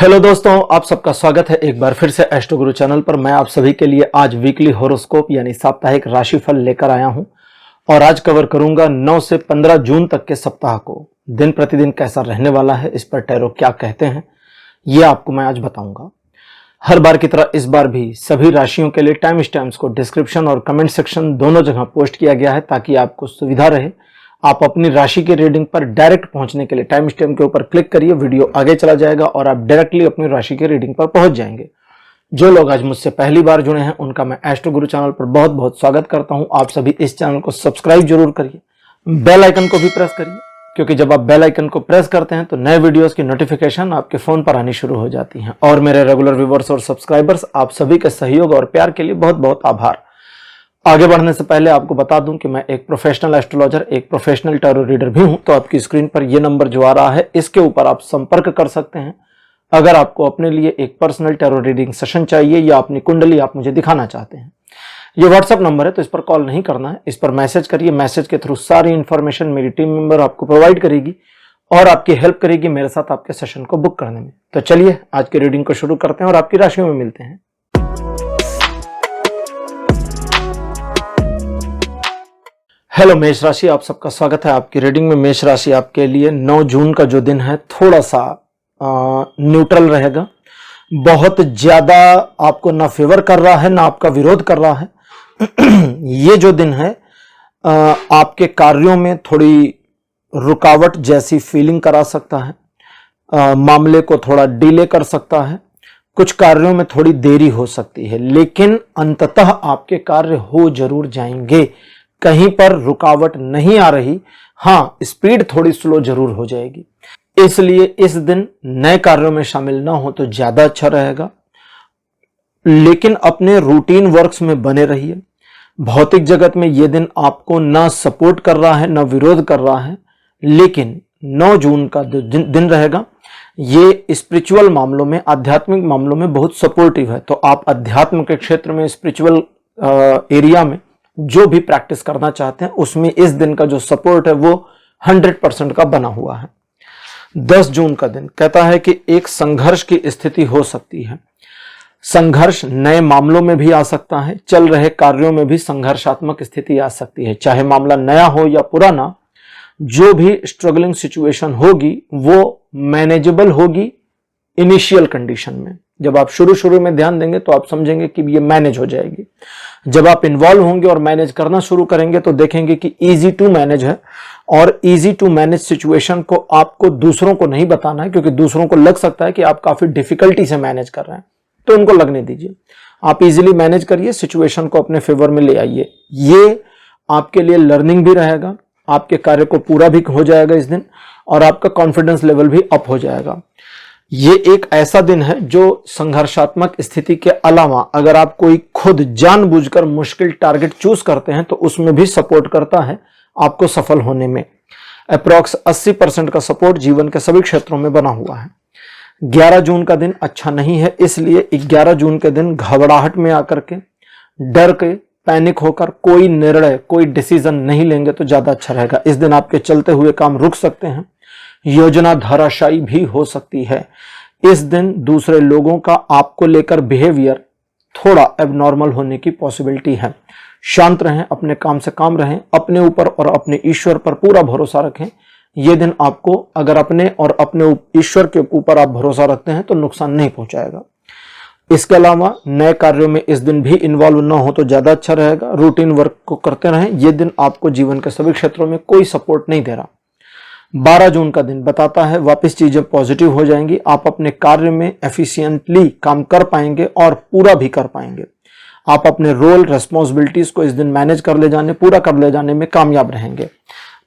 Hello दोस्तों, आप सबका स्वागत है एक बार फिर से एस्ट्रो गुरु चैनल पर। मैं आप सभी के लिए आज वीकली होरोस्कोप यानी साप्ताहिक राशिफल लेकर आया हूं और आज कवर करूंगा 9 से 15 जून तक के सप्ताह को। दिन प्रतिदिन कैसा रहने वाला है, इस पर टैरो क्या कहते हैं, यह आपको मैं आज बताऊंगा। हर बार की तरह इस बार भी सभी राशियों के लिए टाइम स्टैम्प्स को डिस्क्रिप्शन और कमेंट सेक्शन दोनों जगह पोस्ट किया गया है ताकि आपको सुविधा रहे। आप अपनी राशि की रीडिंग पर डायरेक्ट पहुंचने के लिए टाइम स्टैम्प के ऊपर क्लिक करिए, वीडियो आगे चला जाएगा और आप डायरेक्टली अपनी राशि की रीडिंग पर पहुंच जाएंगे। जो लोग आज मुझसे पहली बार जुड़े हैं उनका मैं एस्ट्रो गुरु चैनल पर बहुत बहुत स्वागत करता हूं। आप सभी इस चैनल को सब्सक्राइब जरूर करिए, बेल आइकन को भी प्रेस करिए, क्योंकि जब आप बेल आइकन को प्रेस करते हैं तो नए वीडियोस की नोटिफिकेशन आपके फोन पर आनी शुरू हो जाती हैं। और मेरे रेगुलर व्यूवर्स और सब्सक्राइबर्स, आप सभी के सहयोग और प्यार के लिए बहुत बहुत आभार। आगे बढ़ने से पहले आपको बता दूं कि मैं एक प्रोफेशनल एस्ट्रोलॉजर, एक प्रोफेशनल टैरो रीडर भी हूं। तो आपकी स्क्रीन पर यह नंबर जो आ रहा है, इसके ऊपर आप संपर्क कर सकते हैं अगर आपको अपने लिए एक पर्सनल टैरो रीडिंग सेशन चाहिए या अपनी कुंडली आप मुझे दिखाना चाहते हैं। ये व्हाट्सएप नंबर है, तो इस पर कॉल नहीं करना है, इस पर मैसेज करिए। मैसेज के थ्रू सारी इंफॉर्मेशन मेरी टीम मेंबर आपको प्रोवाइड करेगी और आपकी हेल्प करेगी मेरे साथ आपके सेशन को बुक करने में। तो चलिए आज की रीडिंग को शुरू करते हैं और आपकी राशियों में मिलते हैं। हेलो मेष राशि, आप सबका स्वागत है आपकी रीडिंग में। मेष राशि आपके लिए 9 जून का जो दिन है थोड़ा सा न्यूट्रल रहेगा। बहुत ज्यादा आपको ना फेवर कर रहा है ना आपका विरोध कर रहा है। ये जो दिन है आपके कार्यों में थोड़ी रुकावट जैसी फीलिंग करा सकता है, मामले को थोड़ा डिले कर सकता है, कुछ कार्यों में थोड़ी देरी हो सकती है, लेकिन अंततः आपके कार्य हो जरूर जाएंगे। कहीं पर रुकावट नहीं आ रही, हाँ स्पीड थोड़ी स्लो जरूर हो जाएगी। इसलिए इस दिन नए कार्यों में शामिल ना हो तो ज्यादा अच्छा रहेगा, लेकिन अपने रूटीन वर्क्स में बने रहिए। भौतिक जगत में यह दिन आपको ना सपोर्ट कर रहा है ना विरोध कर रहा है, लेकिन 9 जून का दिन रहेगा, ये स्पिरिचुअल मामलों में, आध्यात्मिक मामलों में बहुत सपोर्टिव है। तो आप अध्यात्म के क्षेत्र में, स्पिरिचुअल एरिया में जो भी प्रैक्टिस करना चाहते हैं उसमें इस दिन का जो सपोर्ट है वो 100% का बना हुआ है। 10 जून का दिन कहता है कि एक संघर्ष की स्थिति हो सकती है। संघर्ष नए मामलों में भी आ सकता है, चल रहे कार्यों में भी संघर्षात्मक स्थिति आ सकती है। चाहे मामला नया हो या पुराना, जो भी स्ट्रगलिंग सिचुएशन होगी वो मैनेजेबल होगी इनिशियल कंडीशन में। जब आप शुरू में ध्यान देंगे तो आप समझेंगे कि ये मैनेज हो जाएगी। जब आप इन्वॉल्व होंगे और मैनेज करना शुरू करेंगे तो देखेंगे कि इजी टू मैनेज है। और इजी टू मैनेज सिचुएशन को आपको दूसरों को नहीं बताना है, क्योंकि दूसरों को लग सकता है कि आप काफी डिफिकल्टी से मैनेज कर रहे हैं, तो उनको लगने दीजिए। आप इजीली मैनेज करिए, सिचुएशन को अपने फेवर में ले आइए। ये आपके लिए लर्निंग भी रहेगा, आपके कार्य को पूरा भी हो जाएगा इस दिन, और आपका कॉन्फिडेंस लेवल भी अप हो जाएगा। ये एक ऐसा दिन है जो संघर्षात्मक स्थिति के अलावा अगर आप कोई खुद जानबूझकर मुश्किल टारगेट चूज करते हैं तो उसमें भी सपोर्ट करता है आपको सफल होने में। अप्रॉक्स 80% का सपोर्ट जीवन के सभी क्षेत्रों में बना हुआ है। 11 जून का दिन अच्छा नहीं है, इसलिए 11 जून के दिन घबराहट में आकर के, डर के, पैनिक होकर कोई निर्णय, कोई डिसीजन नहीं लेंगे तो ज्यादा अच्छा रहेगा। इस दिन आपके चलते हुए काम रुक सकते हैं, योजना धराशायी भी हो सकती है। इस दिन दूसरे लोगों का आपको लेकर बिहेवियर थोड़ा एबनॉर्मल होने की पॉसिबिलिटी है। शांत रहें, अपने काम से काम रहें, अपने ऊपर और अपने ईश्वर पर पूरा भरोसा रखें। यह दिन आपको, अगर अपने और अपने ईश्वर के ऊपर आप भरोसा रखते हैं तो नुकसान नहीं पहुंचाएगा। इसके अलावा नए कार्यों में इस दिन भी इन्वॉल्व ना हो तो ज्यादा अच्छा रहेगा। रूटीन वर्क को करते रहें, यह दिन आपको जीवन के सभी क्षेत्रों में कोई सपोर्ट नहीं दे रहा। 12 जून का दिन बताता है वापस चीजें पॉजिटिव हो जाएंगी। आप अपने कार्य में एफिशिएंटली काम कर पाएंगे और पूरा भी कर पाएंगे। आप अपने रोल, रेस्पॉन्सिबिलिटीज को इस दिन मैनेज कर ले जाने, पूरा कर ले जाने में कामयाब रहेंगे।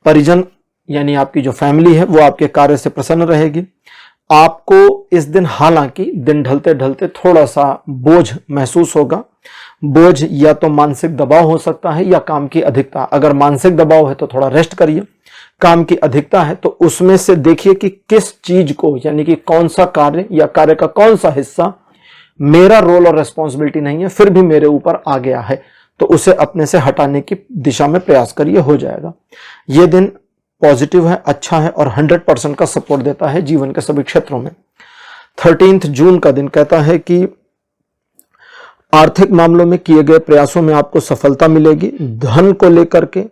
परिजन यानी आपकी जो फैमिली है वो आपके कार्य से प्रसन्न रहेगी। आपको इस दिन, हालांकि दिन ढलते ढलते थोड़ा सा बोझ महसूस होगा। बोझ या तो मानसिक दबाव हो सकता है या काम की अधिकता। अगर मानसिक दबाव है तो थोड़ा रेस्ट करिए, काम की अधिकता है तो उसमें से देखिए कि किस चीज को, यानी कि कौन सा कार्य या कार्य का कौन सा हिस्सा मेरा रोल और रेस्पॉन्सिबिलिटी नहीं है, फिर भी मेरे ऊपर आ गया है, तो उसे अपने से हटाने की दिशा में प्रयास करिए, हो जाएगा। यह दिन पॉजिटिव है, अच्छा है और 100% का सपोर्ट देता है जीवन के सभी क्षेत्रों में। 13 जून का दिन कहता है कि आर्थिक मामलों में किए गए प्रयासों में आपको सफलता मिलेगी। धन को लेकर के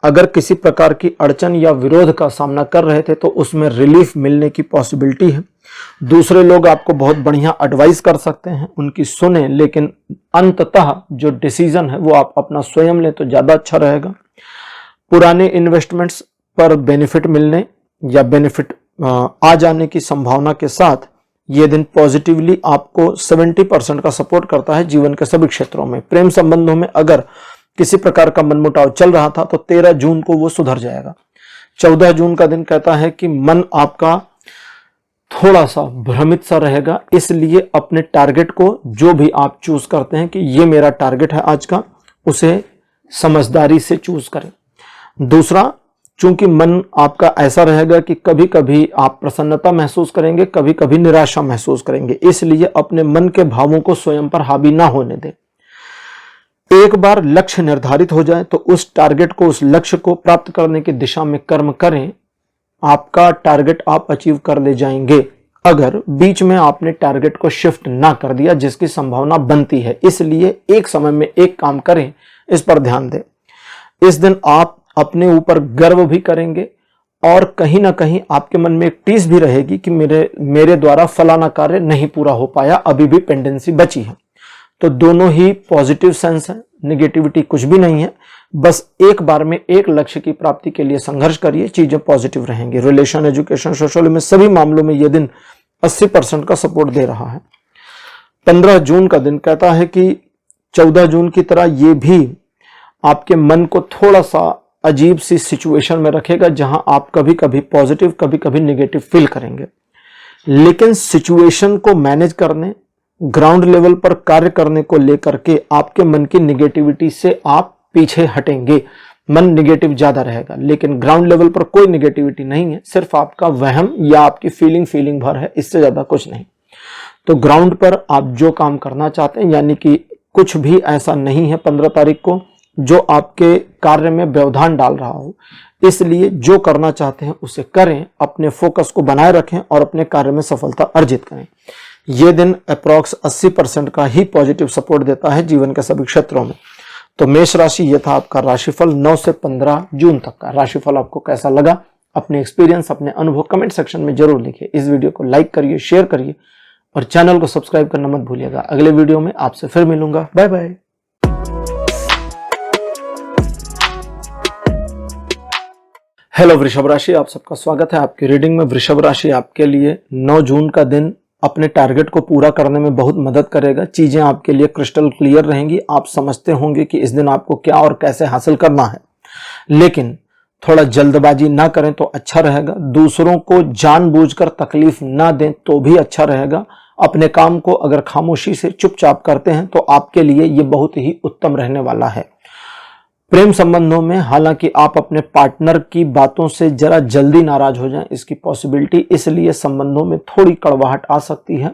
अगर किसी प्रकार की अड़चन या विरोध का सामना कर रहे थे तो उसमें रिलीफ मिलने की पॉसिबिलिटी है। दूसरे लोग आपको बहुत बढ़िया एडवाइस कर सकते हैं, उनकी सुने, लेकिन अंततः जो डिसीजन है वो आप अपना स्वयं लें तो ज्यादा अच्छा रहेगा। पुराने इन्वेस्टमेंट्स पर बेनिफिट मिलने या बेनिफिट आ जाने की संभावना के साथ ये दिन पॉजिटिवली आपको 70% का सपोर्ट करता है जीवन के सभी क्षेत्रों में। प्रेम संबंधों में अगर किसी प्रकार का मनमुटाव चल रहा था तो 13 जून को वो सुधर जाएगा। 14 जून का दिन कहता है कि मन आपका थोड़ा सा भ्रमित सा रहेगा, इसलिए अपने टारगेट को जो भी आप चूज करते हैं कि ये मेरा टारगेट है आज का, उसे समझदारी से चूज करें। दूसरा, चूंकि मन आपका ऐसा रहेगा कि कभी कभी आप प्रसन्नता महसूस करेंगे, कभी कभी निराशा महसूस करेंगे, इसलिए अपने मन के भावों को स्वयं पर हावी ना होने दें। एक बार लक्ष्य निर्धारित हो जाए तो उस टारगेट को, उस लक्ष्य को प्राप्त करने की दिशा में कर्म करें। आपका टारगेट आप अचीव कर ले जाएंगे अगर बीच में आपने टारगेट को शिफ्ट ना कर दिया, जिसकी संभावना बनती है। इसलिए एक समय में एक काम करें, इस पर ध्यान दें। इस दिन आप अपने ऊपर गर्व भी करेंगे और कहीं ना कहीं आपके मन में एक टीस भी रहेगी कि मेरे द्वारा फलाना कार्य नहीं पूरा हो पाया, अभी भी पेंडेंसी बची है। तो दोनों ही पॉजिटिव सेंस है, नेगेटिविटी कुछ भी नहीं है। बस एक बार में एक लक्ष्य की प्राप्ति के लिए संघर्ष करिए, चीजें पॉजिटिव रहेंगी। रिलेशन, एजुकेशन, सोशल में सभी मामलों में यह दिन 80% का सपोर्ट दे रहा है। 15 जून का दिन कहता है कि 14 जून की तरह यह भी आपके मन को थोड़ा सा अजीब सी सिचुएशन में रखेगा, जहां आप कभी कभी पॉजिटिव, कभी कभी नेगेटिव फील करेंगे। लेकिन सिचुएशन को मैनेज करने, ग्राउंड लेवल पर कार्य करने को लेकर के आपके मन की नेगेटिविटी से आप पीछे हटेंगे। मन नेगेटिव ज्यादा रहेगा, लेकिन ग्राउंड लेवल पर कोई नेगेटिविटी नहीं है, सिर्फ आपका वहम या आपकी फीलिंग भर है, इससे ज्यादा कुछ नहीं। तो ग्राउंड पर आप जो काम करना चाहते हैं, यानी कि कुछ भी ऐसा नहीं है 15 तारीख को जो आपके कार्य में व्यवधान डाल रहा हो, इसलिए जो करना चाहते हैं उसे करें, अपने फोकस को बनाए रखें और अपने कार्य में सफलता अर्जित करें। यह दिन अप्रॉक्स 80% का ही पॉजिटिव सपोर्ट देता है जीवन के सभी क्षेत्रों में। तो मेष राशि, यह था आपका राशिफल 9 से 15 जून तक का। राशिफल आपको कैसा लगा, अपने एक्सपीरियंस, अपने अनुभव कमेंट सेक्शन में जरूर लिखिए। इस वीडियो को लाइक करिए, शेयर करिए और चैनल को सब्सक्राइब करना मत भूलिएगा। अगले वीडियो में आपसे फिर मिलूंगा। Bye bye. हेलो वृषभ राशि, आप सबका स्वागत है आपकी रीडिंग में। वृषभ राशि आपके लिए 9 जून का दिन अपने टारगेट को पूरा करने में बहुत मदद करेगा। चीजें आपके लिए क्रिस्टल क्लियर रहेंगी। आप समझते होंगे कि इस दिन आपको क्या और कैसे हासिल करना है, लेकिन थोड़ा जल्दबाजी ना करें तो अच्छा रहेगा। दूसरों को जानबूझकर तकलीफ ना दें तो भी अच्छा रहेगा। अपने काम को अगर खामोशी से चुपचाप करते हैं तो आपके लिए ये बहुत ही उत्तम रहने वाला है। प्रेम संबंधों में हालांकि आप अपने पार्टनर की बातों से जरा जल्दी नाराज हो जाएं, इसकी पॉसिबिलिटी, इसलिए संबंधों में थोड़ी कड़वाहट आ सकती है।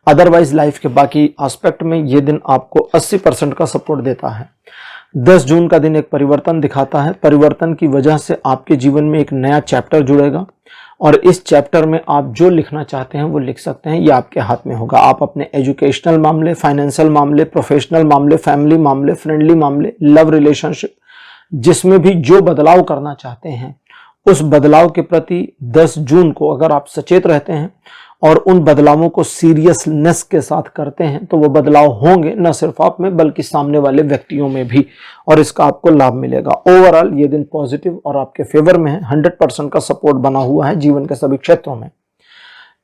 अदरवाइज लाइफ के बाकी एस्पेक्ट में यह दिन आपको 80% का सपोर्ट देता है। 10 जून का दिन एक परिवर्तन दिखाता है। परिवर्तन की वजह से आपके जीवन में एक नया चैप्टर जुड़ेगा और इस चैप्टर में आप जो लिखना चाहते हैं वो लिख सकते हैं, ये आपके हाथ में होगा। आप अपने एजुकेशनल मामले, फाइनेंशियल मामले, प्रोफेशनल मामले, फैमिली मामले, फ्रेंडली मामले, लव रिलेशनशिप, जिसमें भी जो बदलाव करना चाहते हैं उस बदलाव के प्रति 10 जून को अगर आप सचेत रहते हैं और उन बदलावों को सीरियसनेस के साथ करते हैं तो वो बदलाव होंगे, न सिर्फ आप में बल्कि सामने वाले व्यक्तियों में भी, और इसका आपको लाभ मिलेगा। ओवरऑल ये दिन पॉजिटिव और आपके फेवर में है। 100% का सपोर्ट बना हुआ है जीवन के सभी क्षेत्रों में।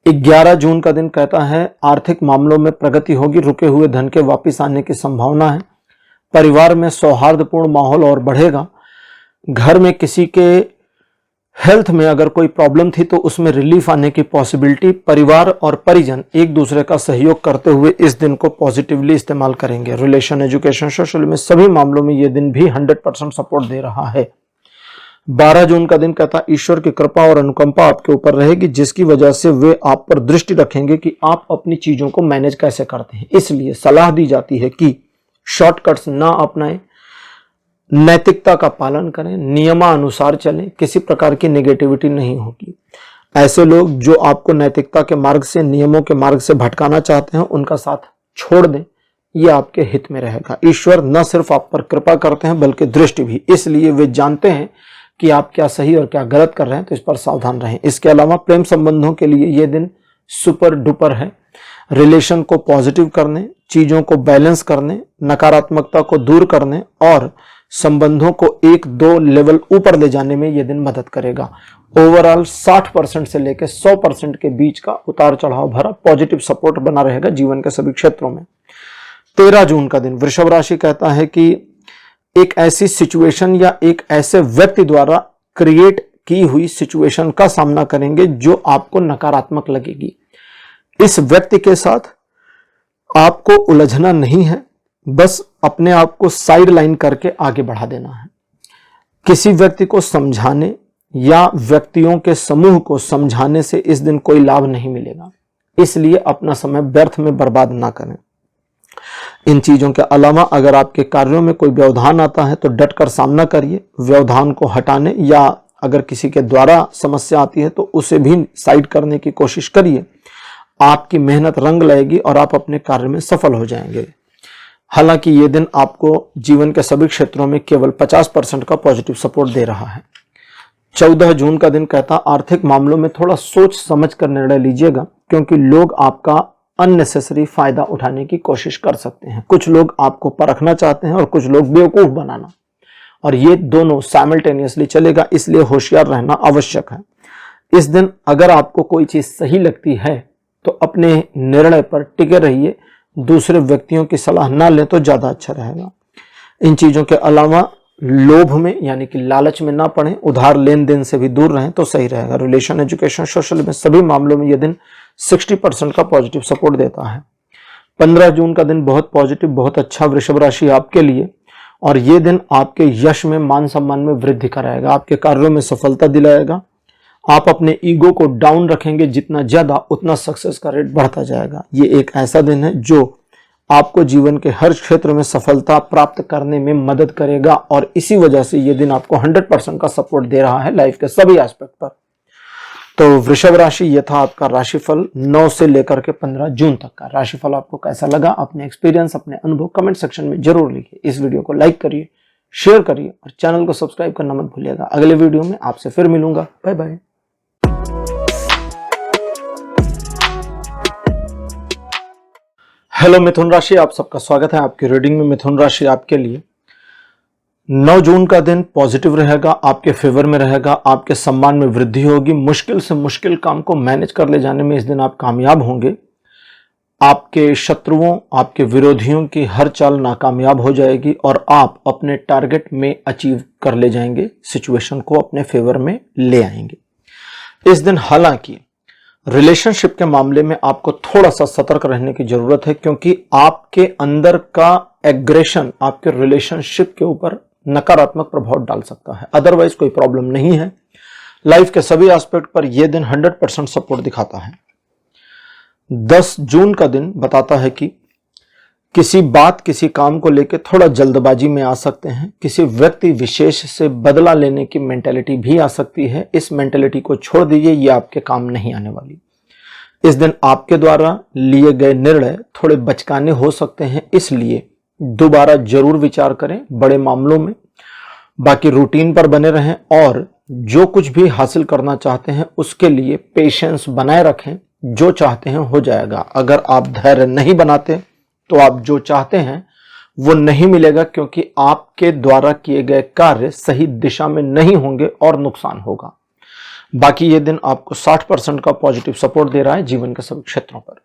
11 जून का दिन कहता है आर्थिक मामलों में प्रगति होगी, रुके हुए धन के वापिस आने की संभावना है। परिवार में सौहार्दपूर्ण माहौल और बढ़ेगा। घर में किसी के हेल्थ में अगर कोई प्रॉब्लम थी तो उसमें रिलीफ आने की पॉसिबिलिटी। परिवार और परिजन एक दूसरे का सहयोग करते हुए इस दिन को पॉजिटिवली इस्तेमाल करेंगे। रिलेशन, एजुकेशन, सोशल में सभी मामलों में यह दिन भी 100% सपोर्ट दे रहा है। 12 जून का दिन कहता है ईश्वर की कृपा और अनुकंपा आपके ऊपर रहेगी, जिसकी वजह से वे आप पर दृष्टि रखेंगे कि आप अपनी चीजों को मैनेज कैसे करते हैं। इसलिए सलाह दी जाती है कि शॉर्टकट्स ना अपनाएं, नैतिकता का पालन करें, नियमानुसार चलें, किसी प्रकार की नेगेटिविटी नहीं होगी। ऐसे लोग जो आपको नैतिकता के मार्ग से, नियमों के मार्ग से भटकाना चाहते हैं, उनका साथ छोड़ दें, ये आपके हित में रहेगा। ईश्वर न सिर्फ आप पर कृपा करते हैं बल्कि दृष्टि भी, इसलिए वे जानते हैं कि आप क्या सही और क्या गलत कर रहे हैं, तो इस पर सावधान रहें। इसके अलावा प्रेम संबंधों के लिए ये दिन सुपर डुपर है। रिलेशन को पॉजिटिव करने, चीजों को बैलेंस करने, नकारात्मकता को दूर करने और संबंधों को 1-2 लेवल ऊपर ले जाने में यह दिन मदद करेगा। ओवरऑल 60% से लेकर 100% के बीच का उतार चढ़ाव भरा पॉजिटिव सपोर्ट बना रहेगा जीवन के सभी क्षेत्रों में। 13 जून का दिन वृषभ राशि कहता है कि एक ऐसी सिचुएशन या एक ऐसे व्यक्ति द्वारा क्रिएट की हुई सिचुएशन का सामना करेंगे जो आपको नकारात्मक लगेगी। इस व्यक्ति के साथ आपको उलझना नहीं है, बस अपने आप को साइड लाइन करके आगे बढ़ा देना है। किसी व्यक्ति को समझाने या व्यक्तियों के समूह को समझाने से इस दिन कोई लाभ नहीं मिलेगा, इसलिए अपना समय व्यर्थ में बर्बाद ना करें। इन चीजों के अलावा अगर आपके कार्यों में कोई व्यवधान आता है तो डटकर सामना करिए। व्यवधान को हटाने या अगर किसी के द्वारा समस्या आती है तो उसे भी साइड करने की कोशिश करिए। आपकी मेहनत रंग लाएगी और आप अपने कार्य में सफल हो जाएंगे। हालांकि ये दिन आपको जीवन के सभी क्षेत्रों में केवल 50% का पॉजिटिव सपोर्ट दे रहा है। 14 जून का दिन कहता आर्थिक मामलों में थोड़ा सोच समझ कर निर्णय लीजिएगा, क्योंकि लोग आपका अननेसेसरी फायदा उठाने की कोशिश कर सकते हैं। कुछ लोग आपको परखना चाहते हैं और कुछ लोग बेवकूफ बनाना, और ये दोनों साइमल्टेनियसली चलेगा, इसलिए होशियार रहना आवश्यक है। इस दिन अगर आपको कोई चीज सही लगती है तो अपने निर्णय पर टिके रहिए, दूसरे व्यक्तियों की सलाह ना लें तो ज्यादा अच्छा रहेगा। इन चीजों के अलावा लोभ में यानी कि लालच में ना पड़ें, उधार लेन देन से भी दूर रहें तो सही रहेगा। रिलेशन, एजुकेशन, सोशल में सभी मामलों में यह दिन 60% का पॉजिटिव सपोर्ट देता है। 15 जून का दिन बहुत पॉजिटिव, बहुत अच्छा वृषभ राशि आपके लिए, और ये दिन आपके यश में, मान सम्मान में वृद्धि कराएगा, आपके कार्यों में सफलता दिलाएगा। आप अपने ईगो को डाउन रखेंगे जितना ज्यादा, उतना सक्सेस का रेट बढ़ता जाएगा। ये एक ऐसा दिन है जो आपको जीवन के हर क्षेत्र में सफलता प्राप्त करने में मदद करेगा, और इसी वजह से ये दिन आपको 100% का सपोर्ट दे रहा है लाइफ के सभी एस्पेक्ट पर। तो वृषभ राशि, ये था आपका राशिफल 9 से लेकर के 15 जून तक का। राशिफल आपको कैसा लगा, अपने एक्सपीरियंस, अपने अनुभव कमेंट सेक्शन में जरूर लिखिए। इस वीडियो को लाइक करिए, शेयर करिए और चैनल को सब्सक्राइब करना मत भूलिएगा। अगले वीडियो में आपसे फिर मिलूंगा। Bye bye. हेलो मिथुन राशि, आप सबका स्वागत है आपकी रीडिंग में। मिथुन राशि आपके लिए 9 जून का दिन पॉजिटिव रहेगा, आपके फेवर में रहेगा, आपके सम्मान में वृद्धि होगी। मुश्किल से मुश्किल काम को मैनेज कर ले जाने में इस दिन आप कामयाब होंगे। आपके शत्रुओं, आपके विरोधियों की हर चाल नाकामयाब हो जाएगी और आप अपने टारगेट में अचीव कर ले जाएंगे, सिचुएशन को अपने फेवर में ले आएंगे। इस दिन हालांकि रिलेशनशिप के मामले में आपको थोड़ा सा सतर्क रहने की जरूरत है, क्योंकि आपके अंदर का एग्रेशन आपके रिलेशनशिप के ऊपर नकारात्मक प्रभाव डाल सकता है। अदरवाइज कोई प्रॉब्लम नहीं है। लाइफ के सभी एस्पेक्ट पर यह दिन 100% सपोर्ट दिखाता है। 10 जून का दिन बताता है कि किसी बात, किसी काम को लेकर थोड़ा जल्दबाजी में आ सकते हैं। किसी व्यक्ति विशेष से बदला लेने की मेंटेलिटी भी आ सकती है। इस मेंटेलिटी को छोड़ दीजिए, ये आपके काम नहीं आने वाली। इस दिन आपके द्वारा लिए गए निर्णय थोड़े बचकाने हो सकते हैं, इसलिए दोबारा जरूर विचार करें बड़े मामलों में। बाकी रूटीन पर बने रहें और जो कुछ भी हासिल करना चाहते हैं उसके लिए पेशेंस बनाए रखें। जो चाहते हैं हो जाएगा। अगर आप धैर्य नहीं बनाते तो आप जो चाहते हैं वो नहीं मिलेगा, क्योंकि आपके द्वारा किए गए कार्य सही दिशा में नहीं होंगे और नुकसान होगा। बाकी ये दिन आपको 60% का पॉजिटिव सपोर्ट दे रहा है जीवन के सभी क्षेत्रों पर।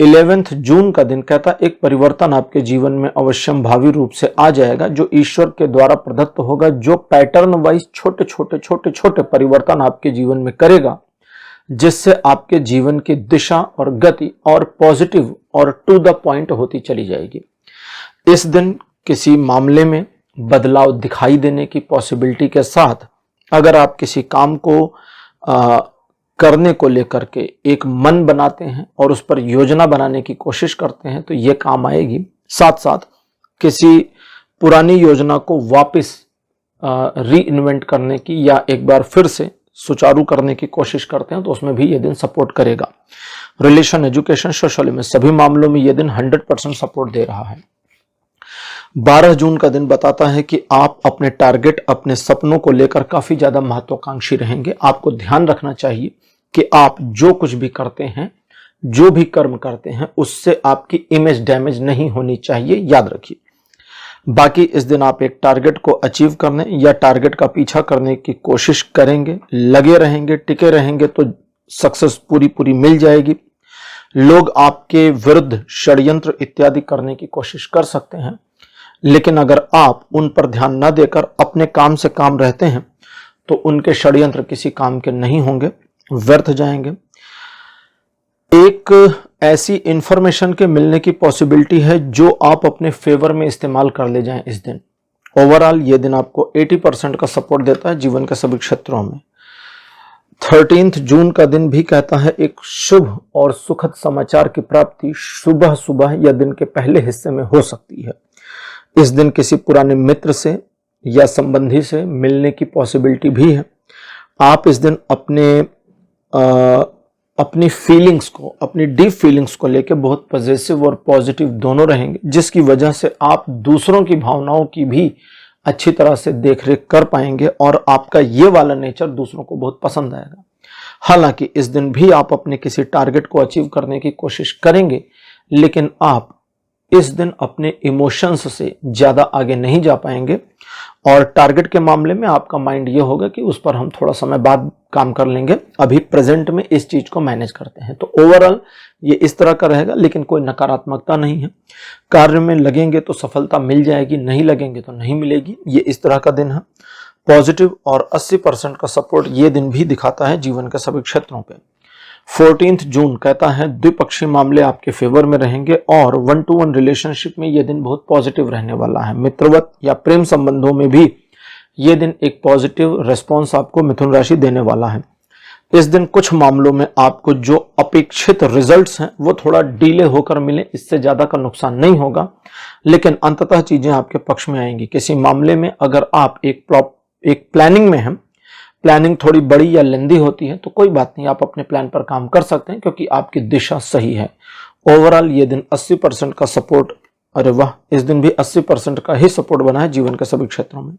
11 जून का दिन कहता एक परिवर्तन आपके जीवन में अवश्यम भावी रूप से आ जाएगा, जो ईश्वर के द्वारा प्रदत्त होगा, जो पैटर्न वाइज छोटे छोटे परिवर्तन आपके जीवन में करेगा, जिससे आपके जीवन की दिशा और गति और पॉजिटिव और टू द पॉइंट होती चली जाएगी। इस दिन किसी मामले में बदलाव दिखाई देने की पॉसिबिलिटी के साथ अगर आप किसी काम को करने को लेकर के एक मन बनाते हैं और उस पर योजना बनाने की कोशिश करते हैं तो ये काम आएगी। साथ साथ किसी पुरानी योजना को वापस री इन्वेंट करने की या एक बार फिर से सुचारू करने की कोशिश करते हैं तो उसमें भी ये दिन सपोर्ट करेगा। रिलेशन, एजुकेशन, सोशल में सभी मामलों में ये दिन 100% सपोर्ट दे रहा है। 12 जून का दिन बताता है कि आप अपने टारगेट, अपने सपनों को लेकर काफी ज्यादा महत्वाकांक्षी रहेंगे। आपको ध्यान रखना चाहिए कि आप जो कुछ भी करते हैं, जो भी कर्म करते हैं, उससे आपकी इमेज डैमेज नहीं होनी चाहिए, याद रखिए। बाकी इस दिन आप एक टारगेट को अचीव करने या टारगेट का पीछा करने की कोशिश करेंगे, लगे रहेंगे, टिके रहेंगे तो सक्सेस पूरी मिल जाएगी। लोग आपके विरुद्ध षड्यंत्र इत्यादि करने की कोशिश कर सकते हैं, लेकिन अगर आप उन पर ध्यान न देकर अपने काम से काम रहते हैं तो उनके षड्यंत्र किसी काम के नहीं होंगे, व्यर्थ जाएंगे। एक ऐसी इंफॉर्मेशन के मिलने की पॉसिबिलिटी है जो आप अपने फेवर में इस्तेमाल कर ले जाएं इस दिन। ओवरऑल ये दिन आपको 80% का सपोर्ट देता है जीवन के सभी क्षेत्रों में। 13 जून का दिन भी कहता है एक शुभ और सुखद समाचार की प्राप्ति सुबह सुबह या दिन के पहले हिस्से में हो सकती है। इस दिन किसी पुराने मित्र से या संबंधी से मिलने की पॉसिबिलिटी भी है। आप इस दिन अपनी फीलिंग्स को, अपनी डीप फीलिंग्स को लेकर बहुत पॉजिटिव और पॉजिटिव दोनों रहेंगे, जिसकी वजह से आप दूसरों की भावनाओं की भी अच्छी तरह से देखरेख कर पाएंगे और आपका ये वाला नेचर दूसरों को बहुत पसंद आएगा। हालांकि इस दिन भी आप अपने किसी टारगेट को अचीव करने की कोशिश करेंगे, लेकिन आप इस दिन अपने इमोशंस से ज्यादा आगे नहीं जा पाएंगे और टारगेट के मामले में आपका माइंड ये होगा कि उस पर हम थोड़ा समय बाद काम कर लेंगे, अभी प्रेजेंट में इस चीज को मैनेज करते हैं। तो ओवरऑल ये इस तरह का रहेगा, लेकिन कोई नकारात्मकता नहीं है। कार्य में लगेंगे तो सफलता मिल जाएगी, नहीं लगेंगे तो नहीं मिलेगी। ये इस तरह का दिन है। पॉजिटिव और 80% का सपोर्ट ये दिन भी दिखाता है जीवन के सभी क्षेत्रों पे। 14 जून कहता है द्विपक्षीय मामले आपके फेवर में रहेंगे और 1-to-1 रिलेशनशिप में यह दिन बहुत पॉजिटिव रहने वाला है। मित्रवत या प्रेम संबंधों में भी यह दिन एक पॉजिटिव रिस्पॉन्स आपको मिथुन राशि देने वाला है। इस दिन कुछ मामलों में आपको जो अपेक्षित रिजल्ट्स हैं वो थोड़ा डिले होकर मिले, इससे ज्यादा का नुकसान नहीं होगा, लेकिन अंततः चीजें आपके पक्ष में आएंगी। किसी मामले में अगर आप एक प्लानिंग में हैं, प्लानिंग थोड़ी बड़ी या लेंदी होती है तो कोई बात नहीं, आप अपने प्लान पर काम कर सकते हैं क्योंकि आपकी दिशा सही है। ओवरऑल ये दिन 80% का सपोर्ट, अरे वाह, इस दिन भी 80% का ही सपोर्ट बना है जीवन के सभी क्षेत्रों में।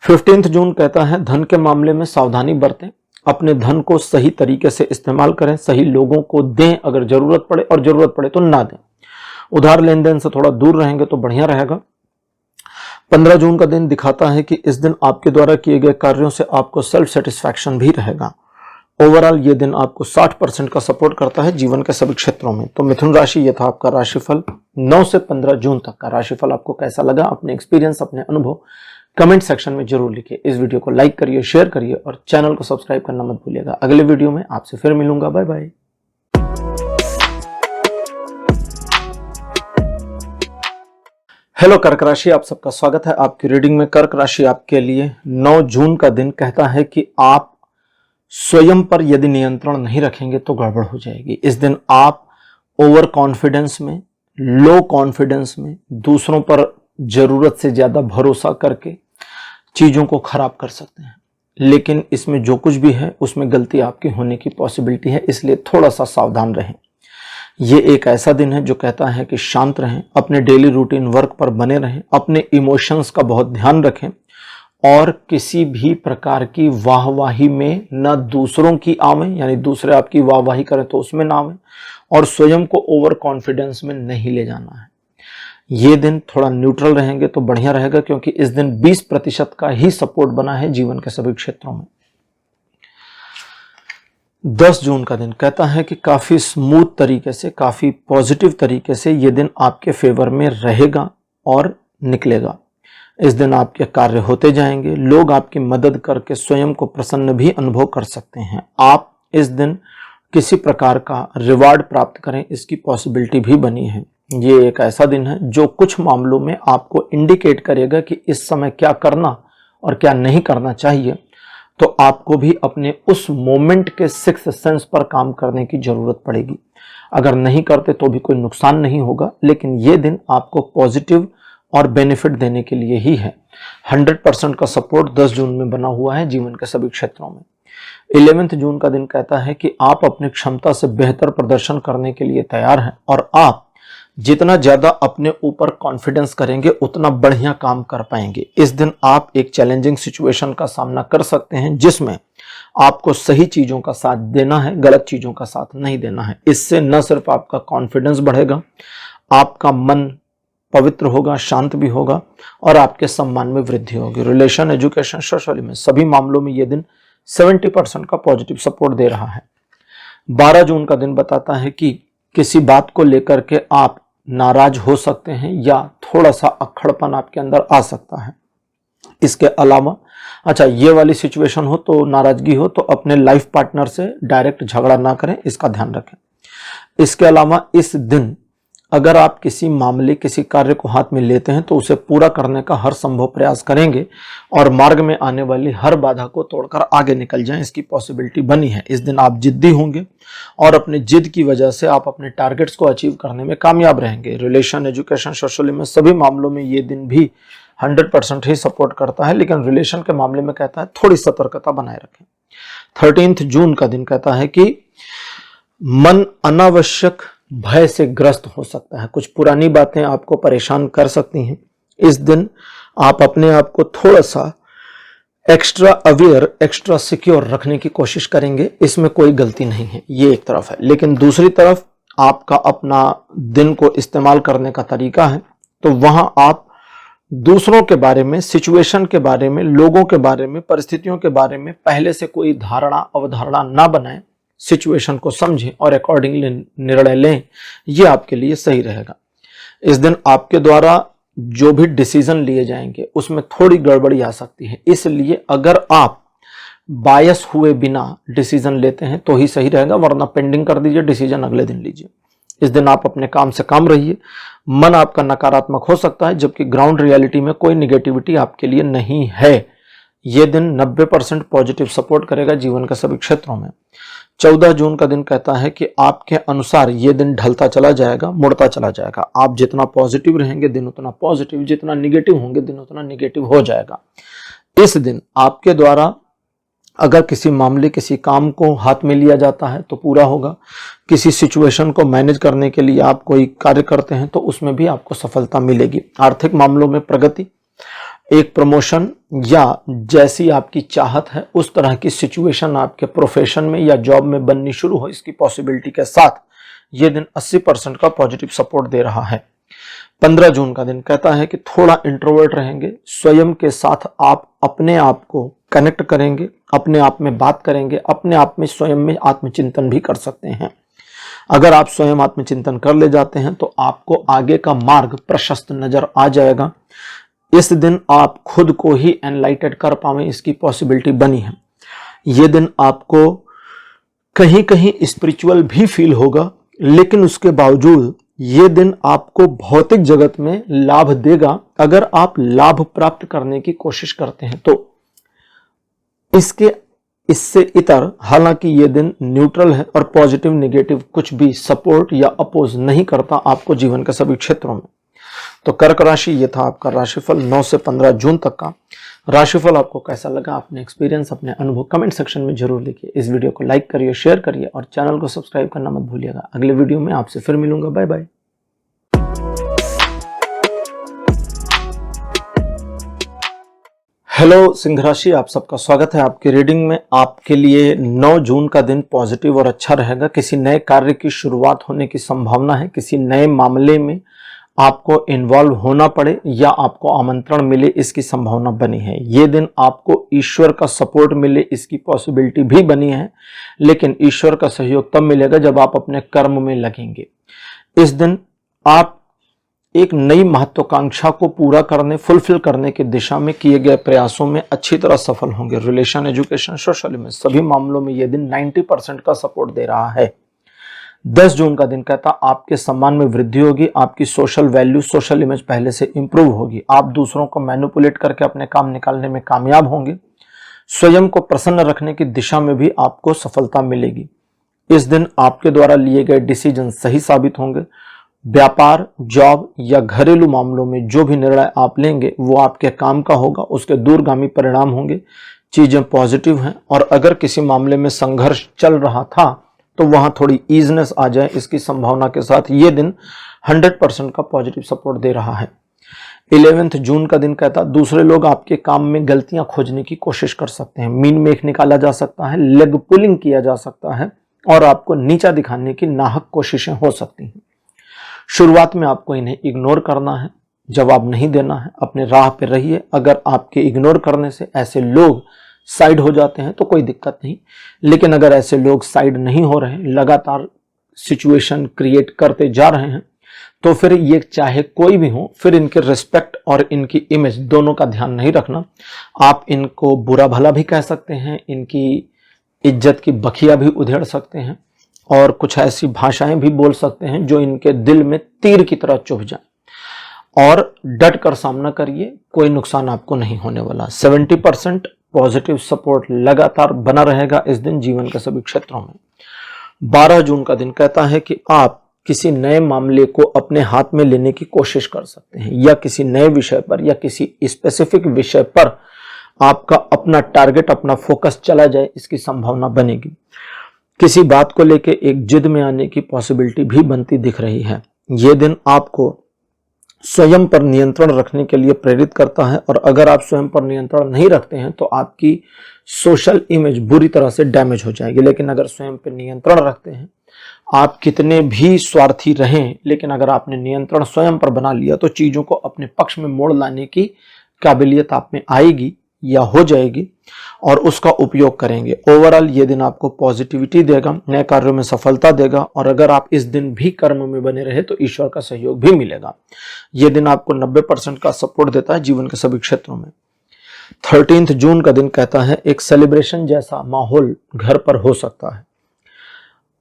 15 जून कहता है धन के मामले में सावधानी बरतें, अपने धन को सही तरीके से इस्तेमाल करें, सही लोगों को दें अगर जरूरत पड़े, और जरूरत पड़े तो ना दें। उधार लेन देन से थोड़ा दूर रहेंगे तो बढ़िया रहेगा। 15 जून का दिन दिखाता है कि इस दिन आपके द्वारा किए गए कार्यों से आपको सेल्फ सेटिस्फैक्शन भी रहेगा। ओवरऑल ये दिन आपको 60% का सपोर्ट करता है जीवन के सभी क्षेत्रों में। तो मिथुन राशि, ये था आपका राशिफल। 9 से 15 जून तक का राशिफल आपको कैसा लगा? अपने एक्सपीरियंस, अपने अनुभव कमेंट सेक्शन में जरूर लिखिए। इस वीडियो को लाइक करिए, शेयर करिए और चैनल को सब्सक्राइब करना मत भूलिएगा। अगले वीडियो में आपसे फिर मिलूंगा। Bye bye. हेलो कर्क राशि, आप सबका स्वागत है आपकी रीडिंग में। कर्क राशि आपके लिए 9 जून का दिन कहता है कि आप स्वयं पर यदि नियंत्रण नहीं रखेंगे तो गड़बड़ हो जाएगी। इस दिन आप ओवर कॉन्फिडेंस में, लो कॉन्फिडेंस में, दूसरों पर जरूरत से ज्यादा भरोसा करके चीजों को खराब कर सकते हैं, लेकिन इसमें जो कुछ भी है उसमें गलती आपकी होने की पॉसिबिलिटी है, इसलिए थोड़ा सा सावधान रहें। ये एक ऐसा दिन है जो कहता है कि शांत रहें, अपने डेली रूटीन वर्क पर बने रहें, अपने इमोशंस का बहुत ध्यान रखें और किसी भी प्रकार की वाहवाही में न दूसरों की आवें, यानी दूसरे आपकी वाहवाही करें तो उसमें ना आवें, और स्वयं को ओवर कॉन्फिडेंस में नहीं ले जाना है। ये दिन थोड़ा न्यूट्रल रहेंगे तो बढ़िया रहेगा, क्योंकि इस दिन 20% का ही सपोर्ट बना है जीवन के सभी क्षेत्रों में। 10 जून का दिन कहता है कि काफी स्मूथ तरीके से, काफी पॉजिटिव तरीके से ये दिन आपके फेवर में रहेगा और निकलेगा। इस दिन आपके कार्य होते जाएंगे, लोग आपकी मदद करके स्वयं को प्रसन्न भी अनुभव कर सकते हैं। आप इस दिन किसी प्रकार का रिवार्ड प्राप्त करें, इसकी पॉसिबिलिटी भी बनी है। ये एक ऐसा दिन है जो कुछ मामलों में आपको इंडिकेट करेगा कि इस समय क्या करना और क्या नहीं करना चाहिए, तो आपको भी अपने उस मोमेंट के सिक्स्थ सेंस पर काम करने की जरूरत पड़ेगी। अगर नहीं करते तो भी कोई नुकसान नहीं होगा, लेकिन ये दिन आपको पॉजिटिव और बेनिफिट देने के लिए ही है। 100% का सपोर्ट 10 जून में बना हुआ है जीवन के सभी क्षेत्रों में। 11 जून का दिन कहता है कि आप अपनी क्षमता से बेहतर प्रदर्शन करने के लिए तैयार हैं और आप जितना ज्यादा अपने ऊपर कॉन्फिडेंस करेंगे उतना बढ़िया काम कर पाएंगे। इस दिन आप एक चैलेंजिंग सिचुएशन का सामना कर सकते हैं जिसमें आपको सही चीजों का साथ देना है, गलत चीजों का साथ नहीं देना है। इससे न सिर्फ आपका कॉन्फिडेंस बढ़ेगा, आपका मन पवित्र होगा, शांत भी होगा और आपके सम्मान में वृद्धि होगी। रिलेशन, एजुकेशन, सोशल में सभी मामलों में यह दिन 70% का पॉजिटिव सपोर्ट दे रहा है। 12 जून का दिन बताता है कि किसी बात को लेकर के आप नाराज हो सकते हैं या थोड़ा सा अक्खड़पन आपके अंदर आ सकता है। इसके अलावा ये वाली सिचुएशन हो तो, नाराजगी हो तो अपने लाइफ पार्टनर से डायरेक्ट झगड़ा ना करें, इसका ध्यान रखें। इसके अलावा इस दिन अगर आप किसी मामले, किसी कार्य को हाथ में लेते हैं तो उसे पूरा करने का हर संभव प्रयास करेंगे और मार्ग में आने वाली हर बाधा को तोड़कर आगे निकल जाएं, इसकी पॉसिबिलिटी बनी है। इस दिन आप जिद्दी होंगे और अपने जिद की वजह से आप अपने टारगेट्स को अचीव करने में कामयाब रहेंगे। रिलेशन, एजुकेशन, सोशल में सभी मामलों में ये दिन भी 100% ही सपोर्ट करता है, लेकिन रिलेशन के मामले में कहता है थोड़ी सतर्कता बनाए रखें। 13 जून का दिन कहता है कि मन अनावश्यक भय से ग्रस्त हो सकता है, कुछ पुरानी बातें आपको परेशान कर सकती हैं। इस दिन आप अपने आप को थोड़ा सा एक्स्ट्रा अवेयर, एक्स्ट्रा सिक्योर रखने की कोशिश करेंगे, इसमें कोई गलती नहीं है, ये एक तरफ है। लेकिन दूसरी तरफ आपका अपना दिन को इस्तेमाल करने का तरीका है, तो वहां आप दूसरों के बारे में, सिचुएशन के बारे में, लोगों के बारे में, परिस्थितियों के बारे में पहले से कोई धारणा, अवधारणा ना बनाएं। सिचुएशन को समझें और अकॉर्डिंगली निर्णय लें, यह आपके लिए सही रहेगा। इस दिन आपके द्वारा जो भी डिसीजन लिए जाएंगे उसमें थोड़ी गड़बड़ी आ सकती है, इसलिए अगर आप बायस हुए बिना डिसीजन लेते हैं तो ही सही रहेगा, वरना पेंडिंग कर दीजिए, डिसीजन अगले दिन लीजिए। इस दिन आप अपने काम से काम रहिए। मन आपका नकारात्मक हो सकता है, जबकि ग्राउंड रियलिटी में कोई निगेटिविटी आपके लिए नहीं है। यह दिन 90% पॉजिटिव सपोर्ट करेगा जीवन के सभी क्षेत्रों में। 14 जून का दिन कहता है कि आपके अनुसार यह दिन ढलता चला जाएगा, मुड़ता चला जाएगा। आप जितना पॉजिटिव रहेंगे दिन उतना पॉजिटिव, जितना निगेटिव होंगे दिन उतना निगेटिव हो जाएगा। इस दिन आपके द्वारा अगर किसी मामले, किसी काम को हाथ में लिया जाता है तो पूरा होगा। किसी सिचुएशन को मैनेज करने के लिए आप कोई कार्य करते हैं तो उसमें भी आपको सफलता मिलेगी। आर्थिक मामलों में प्रगति, एक प्रमोशन या जैसी आपकी चाहत है उस तरह की सिचुएशन आपके प्रोफेशन में या जॉब में बननी शुरू हो, इसकी पॉसिबिलिटी के साथ यह दिन 80% का पॉजिटिव सपोर्ट दे रहा है। 15 जून का दिन कहता है कि थोड़ा इंट्रोवर्ट रहेंगे, स्वयं के साथ आप अपने आप को कनेक्ट करेंगे, अपने आप में बात करेंगे, अपने आप में स्वयं में आत्मचिंतन भी कर सकते हैं। अगर आप स्वयं आत्मचिंतन कर ले जाते हैं तो आपको आगे का मार्ग प्रशस्त नजर आ जाएगा। इस दिन आप खुद को ही एनलाइटेड कर पाएं, इसकी पॉसिबिलिटी बनी है। यह दिन आपको कहीं कहीं स्पिरिचुअल भी फील होगा, लेकिन उसके बावजूद यह दिन आपको भौतिक जगत में लाभ देगा। अगर आप लाभ प्राप्त करने की कोशिश करते हैं तो इससे इतर, हालांकि यह दिन न्यूट्रल है और पॉजिटिव नेगेटिव कुछ भी सपोर्ट या अपोज नहीं करता आपको जीवन के सभी क्षेत्रों में। तो कर्क राशि, ये था आपका राशिफल 9 से 15 जून तक का। राशिफल आपको कैसा लगा, अपने एक्सपीरियंस, अपने अनुभव कमेंट सेक्शन में जरूर लिखिए। इस वीडियो को लाइक करिए, शेयर करिए और चैनल को सब्सक्राइब करना मत भूलिएगा। अगले वीडियो में आपसे फिर मिलूंगा। Bye bye. हेलो सिंह राशि, आप सबका स्वागत है आपकी रीडिंग में। आपके लिए 9 जून का दिन पॉजिटिव और अच्छा रहेगा। किसी नए कार्य की शुरुआत होने की संभावना है। किसी नए मामले में आपको इन्वॉल्व होना पड़े या आपको आमंत्रण मिले, इसकी संभावना बनी है। ये दिन आपको ईश्वर का सपोर्ट मिले, इसकी पॉसिबिलिटी भी बनी है, लेकिन ईश्वर का सहयोग तब मिलेगा जब आप अपने कर्म में लगेंगे। इस दिन आप एक नई महत्वाकांक्षा को पूरा करने, फुलफिल करने की दिशा में किए गए प्रयासों में अच्छी तरह सफल होंगे। रिलेशन, एजुकेशन, सोशल में सभी मामलों में यह दिन 90% का सपोर्ट दे रहा है। 10 जून का दिन कहता आपके सम्मान में वृद्धि होगी, आपकी सोशल वैल्यू, सोशल इमेज पहले से इंप्रूव होगी। आप दूसरों को मैनिपुलेट करके अपने काम निकालने में कामयाब होंगे। स्वयं को प्रसन्न रखने की दिशा में भी आपको सफलता मिलेगी। इस दिन आपके द्वारा लिए गए डिसीजन सही साबित होंगे व्यापार, जॉब या घरेलू मामलों में जो भी निर्णय आप लेंगे वो आपके काम का होगा, उसके दूरगामी परिणाम होंगे, चीजें पॉजिटिव हैं। और अगर किसी मामले में संघर्ष चल रहा था तो वहां थोड़ी ईजनेस आ जाए, इसकी संभावना के साथ ये दिन 100% का पॉजिटिव सपोर्ट दे रहा है। 11 जून का दिन कहता है दूसरे लोग आपके काम में गलतियां खोजने की कोशिश कर सकते हैं, मीन मेख निकाला जा सकता है, लेग पुलिंग किया जा सकता है और आपको नीचा दिखाने की नाहक कोशिशें हो सकती हैं। शुरुआत में आपको इन्हें इग्नोर करना है, जवाब नहीं देना है, अपने राह पे रहिए। अगर आपके इग्नोर करने से ऐसे लोग साइड हो जाते हैं तो कोई दिक्कत नहीं, लेकिन अगर ऐसे लोग साइड नहीं हो रहे, लगातार सिचुएशन क्रिएट करते जा रहे हैं, तो फिर ये चाहे कोई भी हो, फिर इनके रिस्पेक्ट और इनकी इमेज दोनों का ध्यान नहीं रखना। आप इनको बुरा भला भी कह सकते हैं, इनकी इज्जत की बखिया भी उधेड़ सकते हैं और कुछ ऐसी भाषाएं भी बोल सकते हैं जो इनके दिल में तीर की तरह चुभ जाए। और डट कर सामना करिए, कोई नुकसान आपको नहीं होने वाला। 70% पॉजिटिव सपोर्ट लगातार बना रहेगा इस दिन जीवन के सभी क्षेत्रों में। 12 जून का दिन कहता है कि आप किसी नए मामले को अपने हाथ में लेने की कोशिश कर सकते हैं या किसी नए विषय पर या किसी स्पेसिफिक विषय पर आपका अपना टारगेट, अपना फोकस चला जाए, इसकी संभावना बनेगी। किसी बात को लेके एक जिद में आने की पॉसिबिलिटी भी बनती दिख रही है। यह दिन आपको स्वयं पर नियंत्रण रखने के लिए प्रेरित करता है और अगर आप स्वयं पर नियंत्रण नहीं रखते हैं तो आपकी सोशल इमेज बुरी तरह से डैमेज हो जाएगी। लेकिन अगर स्वयं पर नियंत्रण रखते हैं, आप कितने भी स्वार्थी रहें, लेकिन अगर आपने नियंत्रण स्वयं पर बना लिया तो चीजों को अपने पक्ष में मोड़ लाने की काबिलियत आप में आएगी या हो जाएगी और उसका उपयोग करेंगे। ओवरऑल ये दिन आपको पॉजिटिविटी देगा, नए कार्यों में सफलता देगा और अगर आप इस दिन भी कर्म में बने रहे तो ईश्वर का सहयोग भी मिलेगा। यह दिन आपको 90% का सपोर्ट देता है जीवन के सभी क्षेत्रों में। 13 जून का दिन कहता है एक सेलिब्रेशन जैसा माहौल घर पर हो सकता है।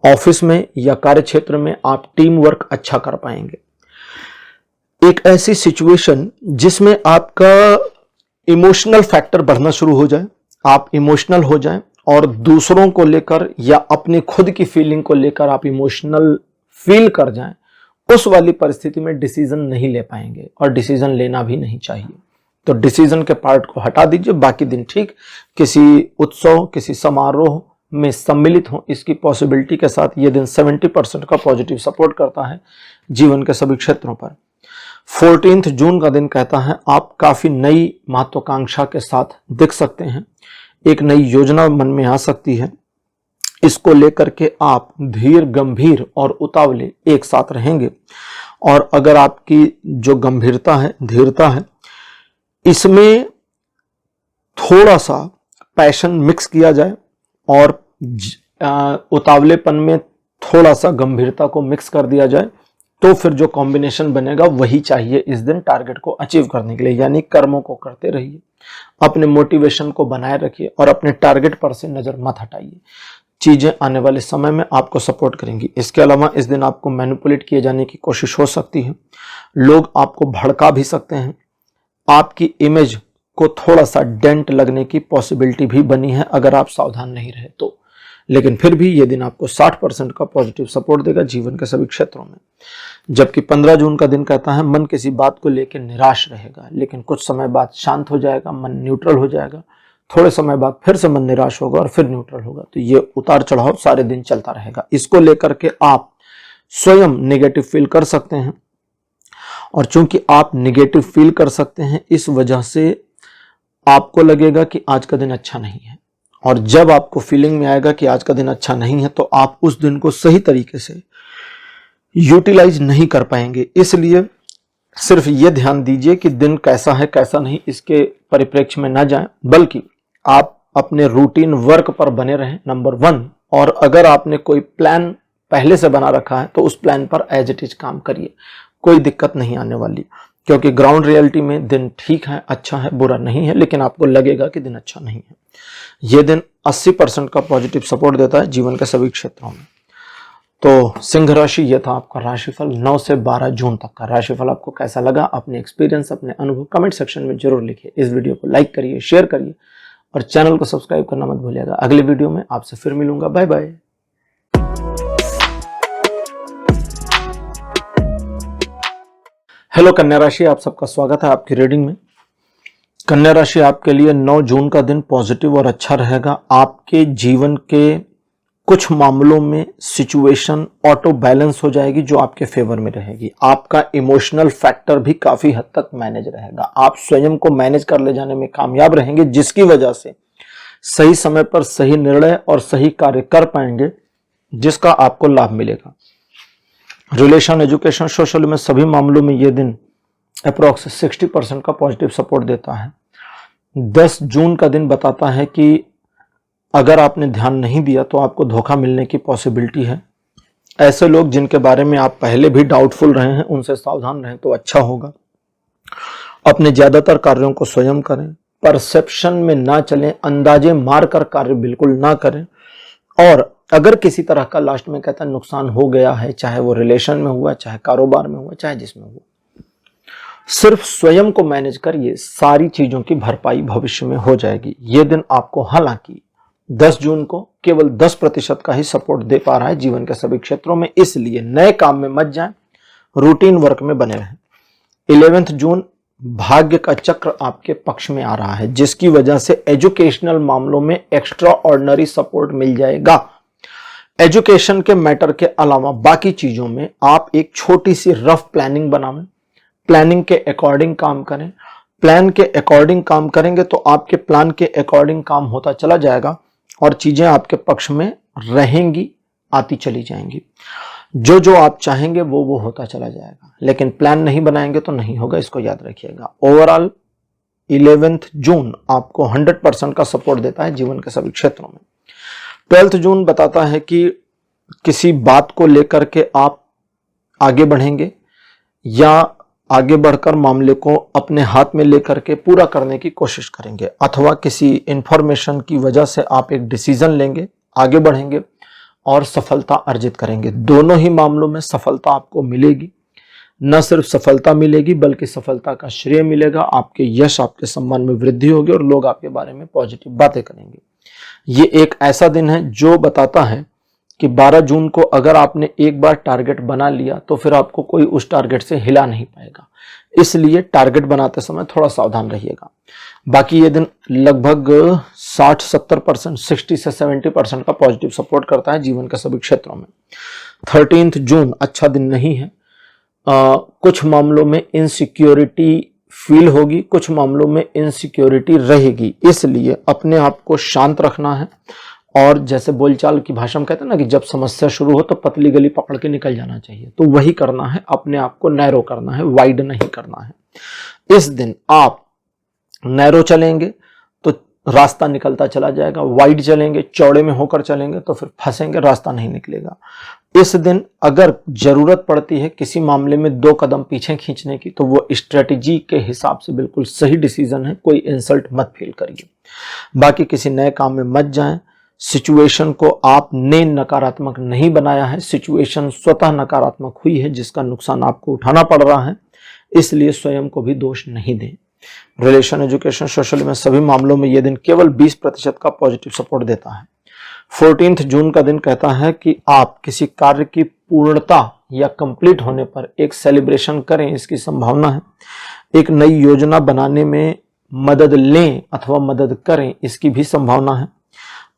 ऑफिस में या कार्य क्षेत्र में आप टीम वर्क अच्छा कर पाएंगे। एक ऐसी सिचुएशन जिसमें आपका इमोशनल फैक्टर बढ़ना शुरू हो जाए, आप इमोशनल हो जाएं और दूसरों को लेकर या अपनी खुद की फीलिंग को लेकर आप इमोशनल फील कर जाएं, उस वाली परिस्थिति में डिसीजन नहीं ले पाएंगे और डिसीजन लेना भी नहीं चाहिए। तो डिसीजन के पार्ट को हटा दीजिए, बाकी दिन ठीक किसी उत्सव, किसी समारोह में सम्मिलित हो, इसकी पॉसिबिलिटी के साथ ये दिन 70% का पॉजिटिव सपोर्ट करता है जीवन के सभी क्षेत्रों पर। 14 जून का दिन कहता है आप काफी नई महत्वाकांक्षा के साथ दिख सकते हैं, एक नई योजना मन में आ सकती है, इसको लेकर के आप धीर, गंभीर और उतावले एक साथ रहेंगे और अगर आपकी जो गंभीरता है, धीरता है, इसमें थोड़ा सा पैशन मिक्स किया जाए और उतावलेपन में थोड़ा सा गंभीरता को मिक्स कर दिया जाए तो फिर जो कॉम्बिनेशन बनेगा वही चाहिए इस दिन टारगेट को अचीव करने के लिए। यानी कर्मों को करते रहिए, अपने मोटिवेशन को बनाए रखिए और अपने टारगेट पर से नजर मत हटाइए। चीजें आने वाले समय में आपको सपोर्ट करेंगी। इसके अलावा इस दिन आपको मैनिपुलेट किए जाने की कोशिश हो सकती है, लोग आपको भड़का भी सकते हैं, आपकी इमेज को थोड़ा सा डेंट लगने की पॉसिबिलिटी भी बनी है अगर आप सावधान नहीं रहे तो। लेकिन फिर भी ये दिन आपको 60% का पॉजिटिव सपोर्ट देगा जीवन के सभी क्षेत्रों में। जबकि 15 जून का दिन कहता है मन किसी बात को लेकर निराश रहेगा, लेकिन कुछ समय बाद शांत हो जाएगा, मन न्यूट्रल हो जाएगा, थोड़े समय बाद फिर से मन निराश होगा और फिर न्यूट्रल होगा। तो ये उतार चढ़ाव सारे दिन चलता रहेगा। इसको लेकर के आप स्वयं नेगेटिव फील कर सकते हैं और चूंकि आप नेगेटिव फील कर सकते हैं, इस वजह से आपको लगेगा कि आज का दिन अच्छा नहीं है और जब आपको फीलिंग में आएगा कि आज का दिन अच्छा नहीं है तो आप उस दिन को सही तरीके से यूटिलाइज नहीं कर पाएंगे। इसलिए सिर्फ ये ध्यान दीजिए कि दिन कैसा है कैसा नहीं, इसके परिप्रेक्ष्य में ना जाएं, बल्कि आप अपने रूटीन वर्क पर बने रहें, नंबर 1। और अगर आपने कोई प्लान पहले से बना रखा है तो उस प्लान पर एज इट इज काम करिए, कोई दिक्कत नहीं आने वाली, क्योंकि ग्राउंड रियलिटी में दिन ठीक है, अच्छा है, बुरा नहीं है, लेकिन आपको लगेगा कि दिन अच्छा नहीं है। यह दिन 80% का पॉजिटिव सपोर्ट देता है जीवन के सभी क्षेत्रों में। तो सिंह राशि, यह था आपका राशिफल 9 से 12 जून तक का। राशिफल आपको कैसा लगा, अपने एक्सपीरियंस, अपने अनुभव कमेंट सेक्शन में जरूर लिखिए। इस वीडियो को लाइक करिए, शेयर करिए और चैनल को सब्सक्राइब करना मत भूलिएगा। अगले वीडियो में आपसे फिर मिलूंगा। Bye bye. हेलो कन्या राशि, आप सबका स्वागत है आपकी रीडिंग में। कन्या राशि, आपके लिए 9 जून का दिन पॉजिटिव और अच्छा रहेगा। आपके जीवन के कुछ मामलों में सिचुएशन ऑटो बैलेंस हो जाएगी जो आपके फेवर में रहेगी। आपका इमोशनल फैक्टर भी काफी हद तक मैनेज रहेगा। आप स्वयं को मैनेज कर ले जाने में कामयाब रहेंगे, जिसकी वजह से सही समय पर सही निर्णय और सही कार्य कर पाएंगे, जिसका आपको लाभ मिलेगा। रिलेशन, एजुकेशन, सोशल में सभी मामलों में यह दिन अप्रॉक्स 60% का पॉजिटिव सपोर्ट देता है। 10 जून का दिन बताता है कि अगर आपने ध्यान नहीं दिया तो आपको धोखा मिलने की पॉसिबिलिटी है। ऐसे लोग जिनके बारे में आप पहले भी डाउटफुल रहे हैं, उनसे सावधान रहें तो अच्छा होगा। अपने ज्यादातर कार्यों को स्वयं करें, परसेप्शन में ना चलें, अंदाजे मार कर कार्य बिल्कुल ना करें। और अगर किसी तरह का लास्ट में कहता है नुकसान हो गया है, चाहे वो रिलेशन में हुआ, चाहे कारोबार में हुआ, चाहे जिसमें हुआ, सिर्फ स्वयं को मैनेज करिए, सारी चीजों की भरपाई भविष्य में हो जाएगी। ये दिन आपको हालांकि 10 जून को केवल 10% का ही सपोर्ट दे पा रहा है जीवन के सभी क्षेत्रों में, इसलिए नए काम में मत जाएं, रूटीन वर्क में बने रहें। 11 जून भाग्य का चक्र आपके पक्ष में आ रहा है, जिसकी वजह से एजुकेशनल मामलों में एक्स्ट्रा ऑर्डिनरी सपोर्ट मिल जाएगा। एजुकेशन के मैटर के अलावा बाकी चीजों में आप एक छोटी सी रफ प्लानिंग बनाएं, प्लानिंग के अकॉर्डिंग काम करें। प्लान के अकॉर्डिंग काम करेंगे तो आपके प्लान के अकॉर्डिंग काम होता चला जाएगा और चीजें आपके पक्ष में रहेंगी, आती चली जाएंगी। जो जो आप चाहेंगे वो होता चला जाएगा, लेकिन प्लान नहीं बनाएंगे तो नहीं होगा, इसको याद रखिएगा। ओवरऑल 11 जून आपको 100% का सपोर्ट देता है जीवन के सभी क्षेत्रों में। 12 जून बताता है कि किसी बात को लेकर के आप आगे बढ़ेंगे या आगे बढ़कर मामले को अपने हाथ में लेकर के पूरा करने की कोशिश करेंगे, अथवा किसी इंफॉर्मेशन की वजह से आप एक डिसीजन लेंगे, आगे बढ़ेंगे और सफलता अर्जित करेंगे। दोनों ही मामलों में सफलता आपको मिलेगी। न सिर्फ सफलता मिलेगी बल्कि सफलता का श्रेय मिलेगा, आपके यश, आपके सम्मान में वृद्धि होगी और लोग आपके बारे में पॉजिटिव बातें करेंगे। ये एक ऐसा दिन है जो बताता है कि 12 जून को अगर आपने एक बार टारगेट बना लिया तो फिर आपको कोई उस टारगेट से हिला नहीं पाएगा, इसलिए टारगेट बनाते समय थोड़ा सावधान रहिएगा। बाकी ये दिन लगभग 60-70%, 60 से 70% का पॉजिटिव सपोर्ट करता है जीवन के सभी क्षेत्रों में। 13 जून अच्छा दिन नहीं है। कुछ मामलों में इनसिक्योरिटी फील होगी, कुछ मामलों में इनसिक्योरिटी रहेगी, इसलिए अपने आप को शांत रखना है। और जैसे बोलचाल की भाषा में कहते हैं ना कि जब समस्या शुरू हो तो पतली गली पकड़ के निकल जाना चाहिए, तो वही करना है, अपने आप को नैरो करना है, वाइड नहीं करना है। इस दिन आप नैरो चलेंगे तो रास्ता निकलता चला जाएगा, वाइड चलेंगे, चौड़े में होकर चलेंगे तो फिर फंसेंगे, रास्ता नहीं निकलेगा। इस दिन अगर जरूरत पड़ती है किसी मामले में 2 कदम पीछे खींचने की, तो वो स्ट्रेटेजी के हिसाब से बिल्कुल सही डिसीजन है, कोई इंसल्ट मत फील करिए। बाकी किसी नए काम में मत जाएं। सिचुएशन को आपने नकारात्मक नहीं बनाया है, सिचुएशन स्वतः नकारात्मक हुई है, जिसका नुकसान आपको उठाना पड़ रहा है, इसलिए स्वयं को भी दोष नहीं दें। रिलेशन, एजुकेशन, सोशल में सभी मामलों में यह दिन केवल 20% का पॉजिटिव सपोर्ट देता है। 14 जून का दिन कहता है कि आप किसी कार्य की पूर्णता या कंप्लीट होने पर एक सेलिब्रेशन करें, इसकी संभावना है। एक नई योजना बनाने में मदद लें अथवा मदद करें, इसकी भी संभावना है।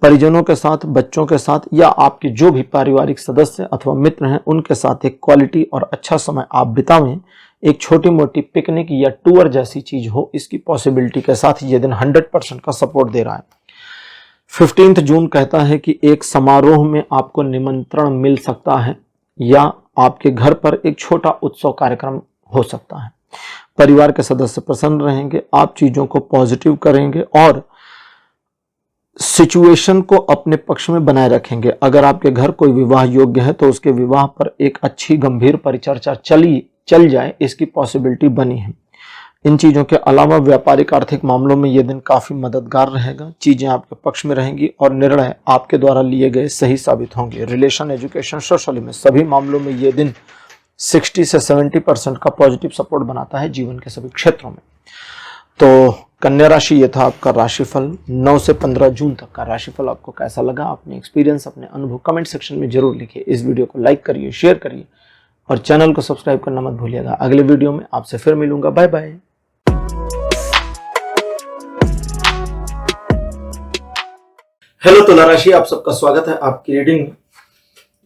परिजनों के साथ, बच्चों के साथ या आपके जो भी पारिवारिक सदस्य अथवा मित्र हैं, उनके साथ एक क्वालिटी और अच्छा समय आप बितावें। एक छोटी मोटी पिकनिक या टूर जैसी चीज हो, इसकी पॉसिबिलिटी के साथ ये दिन 100% का सपोर्ट दे रहा है। 15 जून कहता है कि एक समारोह में आपको निमंत्रण मिल सकता है या आपके घर पर एक छोटा उत्सव कार्यक्रम हो सकता है। परिवार के सदस्य प्रसन्न रहेंगे, आप चीजों को पॉजिटिव करेंगे और सिचुएशन को अपने पक्ष में बनाए रखेंगे। अगर आपके घर कोई विवाह योग्य है तो उसके विवाह पर एक अच्छी गंभीर परिचर्चा चल जाए, इसकी पॉसिबिलिटी बनी है। इन चीजों के अलावा व्यापारिक आर्थिक मामलों में यह दिन काफी मददगार रहेगा, चीजें आपके पक्ष में रहेंगी और निर्णय आपके द्वारा लिए गए सही साबित होंगे। रिलेशन, एजुकेशन, सोशल में सभी मामलों में यह दिन 60 से 70% का पॉजिटिव सपोर्ट बनाता है जीवन के सभी क्षेत्रों में। तो कन्या राशि, ये था आपका राशिफल 9 से 15 जून तक का राशिफल। आपको कैसा लगा? अपने एक्सपीरियंस, अपने अनुभव कमेंट सेक्शन में जरूर लिखिए। इस वीडियो को लाइक करिए, शेयर करिए और चैनल को सब्सक्राइब करना मत भूलिएगा। अगले वीडियो में आपसे फिर मिलूंगा। Bye bye. हेलो तुला राशि, आप सबका स्वागत है आपकी रीडिंग में।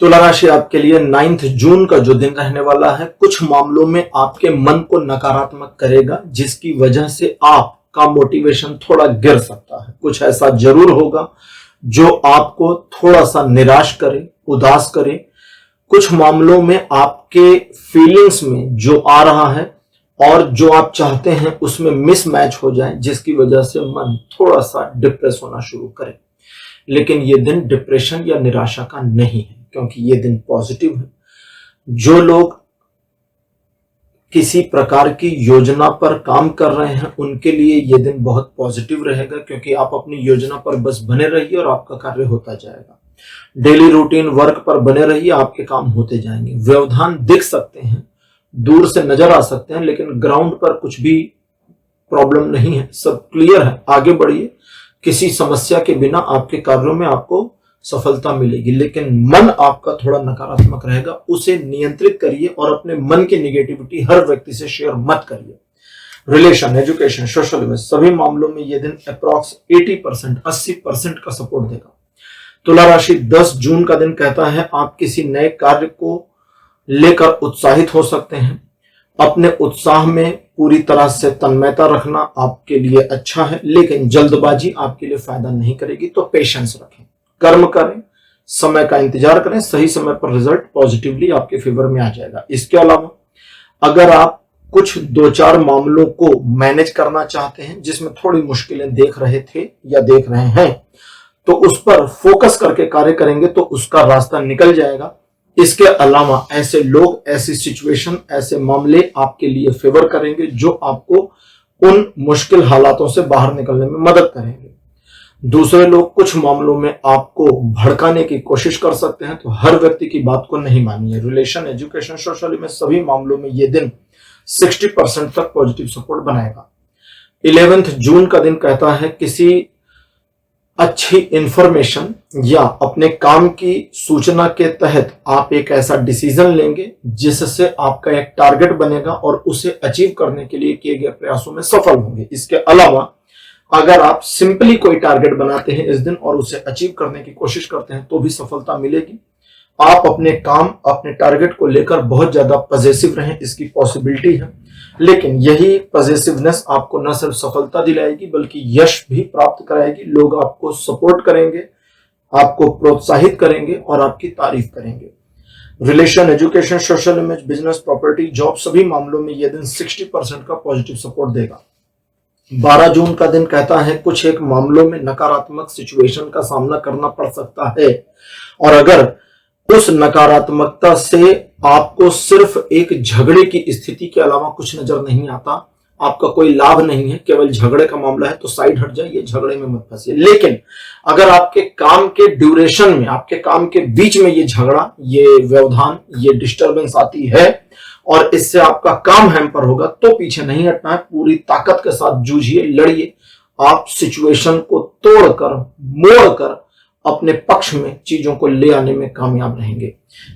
तुला राशि आपके लिए 9 जून का जो दिन रहने वाला है, कुछ मामलों में आपके मन को नकारात्मक करेगा, जिसकी वजह से आपका मोटिवेशन थोड़ा गिर सकता है। कुछ ऐसा जरूर होगा जो आपको थोड़ा सा निराश करे, उदास करे। कुछ मामलों में आपके फीलिंग्स में जो आ रहा है और जो आप चाहते हैं उसमें मिसमैच हो जाए, जिसकी वजह से मन थोड़ा सा डिप्रेस होना शुरू करे। लेकिन ये दिन डिप्रेशन या निराशा का नहीं है, क्योंकि ये दिन पॉजिटिव है। जो लोग किसी प्रकार की योजना पर काम कर रहे हैं उनके लिए ये दिन बहुत पॉजिटिव रहेगा, क्योंकि आप अपनी योजना पर बस बने रहिए और आपका कार्य होता जाएगा। डेली रूटीन वर्क पर बने रहिए, आपके काम होते जाएंगे। व्यवधान दिख सकते हैं, दूर से नजर आ सकते हैं, लेकिन ग्राउंड पर कुछ भी प्रॉब्लम नहीं है, सब क्लियर है। आगे बढ़िए, किसी समस्या के बिना आपके कार्यों में आपको सफलता मिलेगी। लेकिन मन आपका थोड़ा नकारात्मक रहेगा, उसे नियंत्रित करिए और अपने मन की नेगेटिविटी हर व्यक्ति से शेयर मत करिए। रिलेशन, एजुकेशन, सोशल में सभी मामलों में यह दिन अप्रॉक्स 80% का सपोर्ट देगा। तुला राशि 10 जून का दिन कहता है आप किसी नए कार्य को लेकर उत्साहित हो सकते हैं। अपने उत्साह में पूरी तरह से तन्मयता रखना आपके लिए अच्छा है, लेकिन जल्दबाजी आपके लिए फायदा नहीं करेगी। तो पेशेंस रखें, कर्म करें, समय का इंतजार करें, सही समय पर रिजल्ट पॉजिटिवली आपके फेवर में आ जाएगा। इसके अलावा अगर आप कुछ 2-4 मामलों को मैनेज करना चाहते हैं जिसमें थोड़ी मुश्किलें देख रहे थे या देख रहे हैं, तो उस पर फोकस करके कार्य करेंगे तो उसका रास्ता निकल जाएगा। इसके अलावा ऐसे लोग, ऐसी सिचुएशन, ऐसे मामले आपके लिए फेवर करेंगे जो आपको उन मुश्किल हालातों से बाहर निकलने में मदद करेंगे। दूसरे लोग कुछ मामलों में आपको भड़काने की कोशिश कर सकते हैं, तो हर व्यक्ति की बात को नहीं मानिए। रिलेशन, एजुकेशन, सोशल में सभी मामलों में यह दिन 60% तक पॉजिटिव सपोर्ट बनाएगा। 11 जून का दिन कहता है किसी अच्छी इंफॉर्मेशन या अपने काम की सूचना के तहत आप एक ऐसा डिसीजन लेंगे जिससे आपका एक टारगेट बनेगा और उसे अचीव करने के लिए किए गए प्रयासों में सफल होंगे। इसके अलावा अगर आप सिंपली कोई टारगेट बनाते हैं इस दिन और उसे अचीव करने की कोशिश करते हैं तो भी सफलता मिलेगी। आप अपने काम, अपने टारगेट को लेकर बहुत ज्यादा पॉजिटिव रहें, इसकी पॉसिबिलिटी है। लेकिन यही पॉजिटिवनेस आपको न सिर्फ सफलता दिलाएगी बल्कि यश भी प्राप्त कराएगी। लोग आपको सपोर्ट करेंगे, आपको प्रोत्साहित करेंगे और आपकी तारीफ करेंगे। Relation, education, social image, business, property, job सभी मामलों में यह दिन 60% का पॉजिटिव सपोर्ट देगा। 12 जून का दिन कहता है कुछ एक मामलों में नकारात्मक सिचुएशन का सामना करना पड़ सकता है, और अगर उस नकारात्मकता से आपको सिर्फ एक झगड़े की स्थिति के अलावा कुछ नजर नहीं आता, आपका कोई लाभ नहीं है, केवल झगड़े का मामला है, तो साइड हट जाइए, झगड़े में मत फंसिए। लेकिन अगर आपके काम के ड्यूरेशन में, आपके काम के बीच में ये झगड़ा, ये व्यवधान, ये डिस्टरबेंस आती है और इससे आपका काम हैम्पर होगा, तो पीछे नहीं हटना है, पूरी ताकत के साथ जूझिए, लड़िए। आप सिचुएशन को तोड़कर, मोड़कर अपने पक्ष में चीजों को ले आने में कामयाब रहेंगे।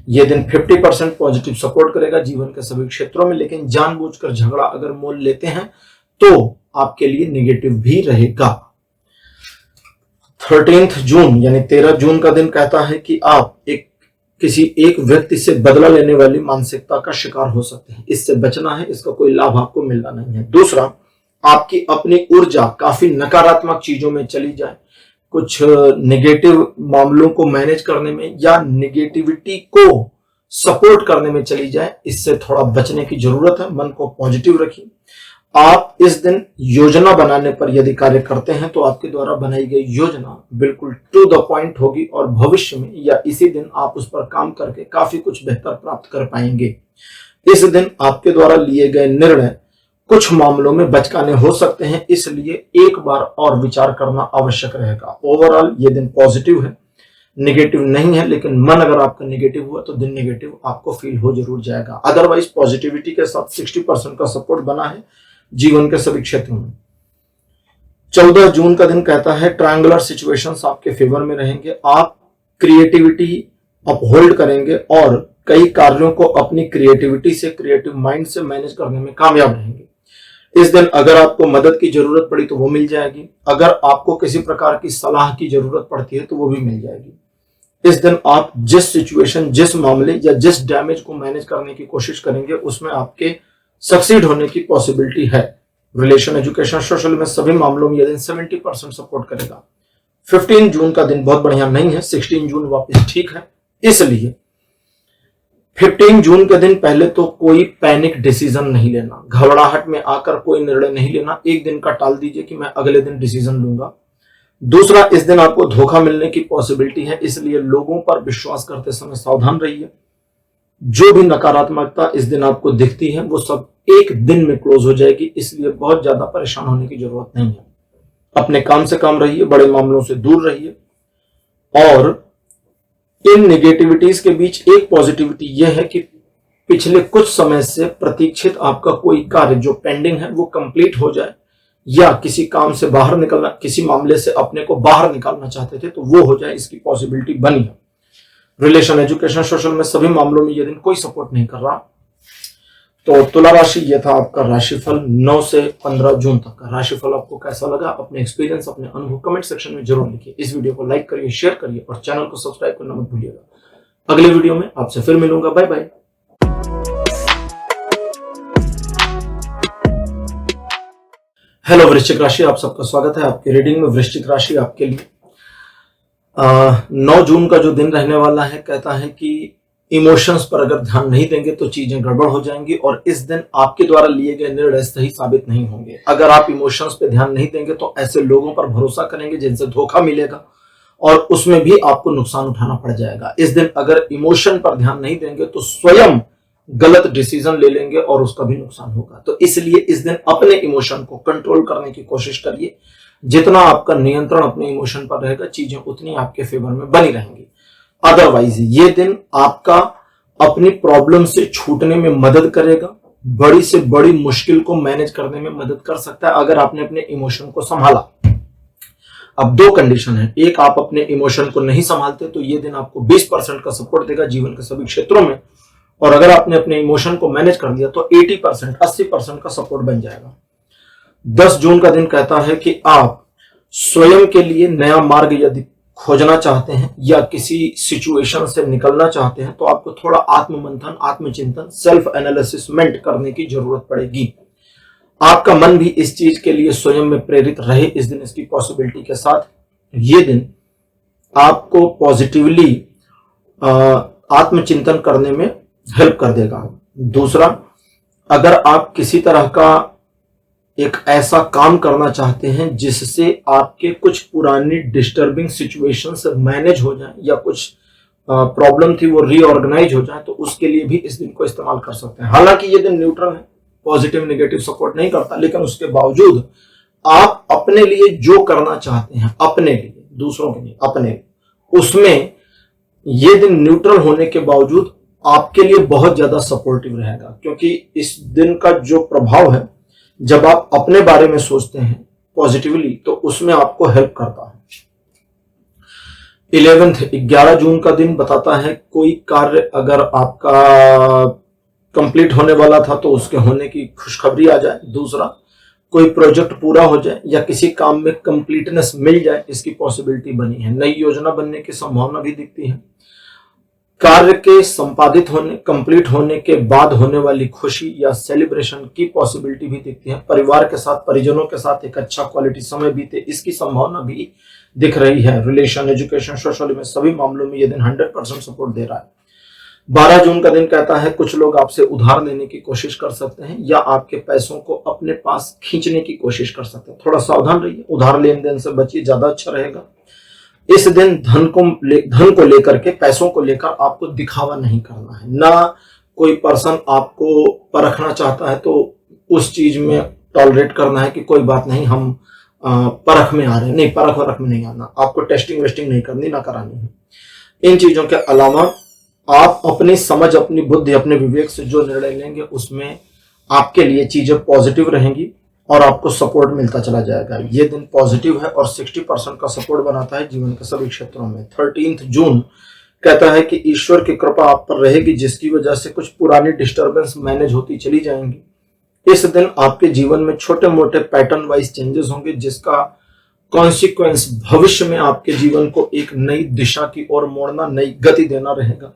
यह दिन 50% पॉजिटिव सपोर्ट करेगा जीवन के सभी क्षेत्रों में, लेकिन जानबूझकर झगड़ा अगर मोल लेते हैं तो आपके लिए नेगेटिव भी रहेगा। 13 जून यानी 13 जून का दिन कहता है कि आप किसी एक व्यक्ति से बदला लेने वाली मानसिकता का शिकार हो सकते हैं। इससे बचना है, इसका कोई लाभ आपको मिलना नहीं है। दूसरा, आपकी अपनी ऊर्जा काफी नकारात्मक चीजों में चली जाए, कुछ नेगेटिव मामलों को मैनेज करने में या नेगेटिविटी को सपोर्ट करने में चली जाए, इससे थोड़ा बचने की जरूरत है। मन को पॉजिटिव रखिए। आप इस दिन योजना बनाने पर यदि कार्य करते हैं तो आपके द्वारा बनाई गई योजना बिल्कुल टू द पॉइंट होगी और भविष्य में या इसी दिन आप उस पर काम करके काफी कुछ बेहतर प्राप्त कर पाएंगे। इस दिन आपके द्वारा लिए गए निर्णय कुछ मामलों में बचकाने हो सकते हैं, इसलिए एक बार और विचार करना आवश्यक रहेगा। ओवरऑल ये दिन पॉजिटिव है, नेगेटिव नहीं है, लेकिन मन अगर आपका नेगेटिव हुआ तो दिन नेगेटिव आपको फील हो जरूर जाएगा। अदरवाइज पॉजिटिविटी के साथ 60% का सपोर्ट बना है जीवन के सभी क्षेत्रों में। 14 जून का दिन कहता है ट्रायंगुलर सिचुएशंस आपके फेवर में रहेंगे। आप क्रिएटिविटी अपहोल्ड करेंगे और कई कार्यों को अपनी क्रिएटिविटी से, क्रिएटिव माइंड से मैनेज करने में कामयाब रहेंगे। इस दिन अगर आपको मदद की जरूरत पड़ी तो वो मिल जाएगी। अगर आपको किसी प्रकार की सलाह की जरूरत पड़ती है तो वो भी मिल जाएगी। इस दिन आप जिस सिचुएशन, जिस मामले या जिस डैमेज को मैनेज करने की कोशिश करेंगे उसमें आपके सक्सीड होने की पॉसिबिलिटी है। रिलेशन, एजुकेशन, सोशल में सभी मामलों में यह दिन 70% सपोर्ट करेगा। 15 जून का दिन बहुत बढ़िया नहीं है, 16 जून वापस ठीक है। इसलिए 15 जून के दिन पहले तो कोई पैनिक डिसीजन नहीं लेना, घबराहट में आकर कोई निर्णय नहीं लेना। एक दिन का टाल दीजिए कि मैं अगले दिन डिसीजन लूंगा। दूसरा, इस दिन आपको धोखा मिलने की पॉसिबिलिटी है, इसलिए लोगों पर विश्वास करते समय सावधान रहिए। जो भी नकारात्मकता इस दिन आपको दिखती है वो सब एक दिन में क्लोज हो जाएगी, इसलिए बहुत ज्यादा परेशान होने की जरूरत नहीं है। अपने काम से काम रहिए, बड़े मामलों से दूर रहिए। और इन नेगेटिविटीज के बीच एक पॉजिटिविटी यह है कि पिछले कुछ समय से प्रतीक्षित आपका कोई कार्य जो पेंडिंग है वो कंप्लीट हो जाए, या किसी काम से बाहर निकलना, किसी मामले से अपने को बाहर निकालना चाहते थे तो वो हो जाए, इसकी पॉसिबिलिटी बनी है। रिलेशन, एजुकेशन, सोशल में सभी मामलों में यह दिन कोई सपोर्ट नहीं कर रहा। तो तुला राशि, यह था आपका राशिफल 9 से 15 जून तक का। राशिफल आपको कैसा लगा, अपने एक्सपीरियंस, अपने अनुभव कमेंट सेक्शन में जरूर लिखिए। इस वीडियो को लाइक करिए, शेयर करिए और चैनल को सब्सक्राइब करना मत भूलिएगा। अगले वीडियो में आपसे फिर मिलूंगा। Bye bye. हेलो वृश्चिक राशि, आप सबका स्वागत है आपकी रीडिंग में। वृश्चिक राशि आपके लिए 9 जून का जो दिन रहने वाला है, कहता है कि इमोशंस पर अगर ध्यान नहीं देंगे तो चीजें गड़बड़ हो जाएंगी और इस दिन आपके द्वारा लिए गए निर्णय सही साबित नहीं होंगे। अगर आप इमोशंस पे ध्यान नहीं देंगे तो ऐसे लोगों पर भरोसा करेंगे जिनसे धोखा मिलेगा और उसमें भी आपको नुकसान उठाना पड़ जाएगा। इस दिन अगर इमोशन पर ध्यान नहीं देंगे तो स्वयं गलत डिसीजन ले लेंगे और उसका भी नुकसान होगा। तो इसलिए इस दिन अपने इमोशन को कंट्रोल करने की कोशिश करिए। जितना आपका नियंत्रण अपने इमोशन पर रहेगा, चीजें उतनी आपके फेवर में बनी रहेंगी। अदरवाइज ये दिन आपका अपनी प्रॉब्लम से छूटने में मदद करेगा, बड़ी से बड़ी मुश्किल को मैनेज करने में मदद कर सकता है अगर आपने अपने इमोशन को संभाला। अब 2 कंडीशन है, एक आप अपने इमोशन को नहीं संभालते तो ये दिन आपको 20% का सपोर्ट देगा जीवन के सभी क्षेत्रों में, और अगर आपने अपने इमोशन को मैनेज कर दिया तो 80% का सपोर्ट बन जाएगा। 10 जून का दिन कहता है कि आप स्वयं के लिए नया मार्ग यदि खोजना चाहते हैं या किसी सिचुएशन से निकलना चाहते हैं तो आपको थोड़ा आत्ममंथन, आत्मचिंतन, सेल्फ एनालिसिसमेंट करने की जरूरत पड़ेगी। आपका मन भी इस चीज के लिए स्वयं में प्रेरित रहे इस दिन, इसकी पॉसिबिलिटी के साथ ये दिन आपको पॉजिटिवली आत्मचिंतन करने में हेल्प कर देगा। दूसरा, अगर आप किसी तरह का एक ऐसा काम करना चाहते हैं जिससे आपके कुछ पुरानी डिस्टर्बिंग सिचुएशंस मैनेज हो जाए या कुछ प्रॉब्लम थी वो रीऑर्गेनाइज हो जाए, तो उसके लिए भी इस दिन को इस्तेमाल कर सकते हैं। हालांकि ये दिन न्यूट्रल है, पॉजिटिव नेगेटिव सपोर्ट नहीं करता, लेकिन उसके बावजूद आप अपने लिए जो करना चाहते हैं, अपने लिए, दूसरों के लिए, अपने, उसमें ये दिन न्यूट्रल होने के बावजूद आपके लिए बहुत ज्यादा सपोर्टिव रहेगा, क्योंकि इस दिन का जो प्रभाव है, जब आप अपने बारे में सोचते हैं पॉजिटिवली तो उसमें आपको हेल्प करता है। 11 जून का दिन बताता है कोई कार्य अगर आपका कंप्लीट होने वाला था तो उसके होने की खुशखबरी आ जाए। दूसरा, कोई प्रोजेक्ट पूरा हो जाए या किसी काम में कंप्लीटनेस मिल जाए, इसकी पॉसिबिलिटी बनी है। नई योजना बनने की संभावना भी दिखती है। कार्य के संपादित होने, कंप्लीट होने के बाद होने वाली खुशी या सेलिब्रेशन की पॉसिबिलिटी भी दिखती है। परिवार के साथ, परिजनों के साथ एक अच्छा क्वालिटी समय बीते, इसकी संभावना भी दिख रही है। रिलेशन, एजुकेशन, सोशल में सभी मामलों में यह दिन 100% सपोर्ट दे रहा है। 12 जून का दिन कहता है कुछ लोग आपसे उधार लेने की कोशिश कर सकते हैं या आपके पैसों को अपने पास खींचने की कोशिश कर सकते हैं। थोड़ा सावधान रहिए, उधार लेन देन से बचिए, ज्यादा अच्छा रहेगा। इस दिन धन को लेकर के, पैसों को लेकर आपको दिखावा नहीं करना है। ना कोई पर्सन आपको परखना चाहता है तो उस चीज में टॉलरेट करना है कि कोई बात नहीं, हम परख में आ रहे हैं, नहीं, परख में नहीं आना। आपको टेस्टिंग वेस्टिंग नहीं करनी, ना करानी है। इन चीजों के अलावा आप अपनी समझ, अपनी बुद्धि, अपने विवेक से जो निर्णय लेंगे उसमें आपके लिए चीजें पॉजिटिव रहेंगी और आपको सपोर्ट मिलता चला जाएगा। ये दिन पॉजिटिव है और 60% का सपोर्ट बनाता है जीवन के सभी क्षेत्रों में। 13 जून कहता है कि ईश्वर की कृपा आप पर रहेगी, जिसकी वजह से कुछ पुरानी डिस्टर्बेंस मैनेज होती चली जाएंगी। इस दिन आपके जीवन में छोटे मोटे पैटर्न वाइज चेंजेस होंगे, जिसका कॉन्सिक्वेंस भविष्य में आपके जीवन को एक नई दिशा की ओर मोड़ना, नई गति देना रहेगा।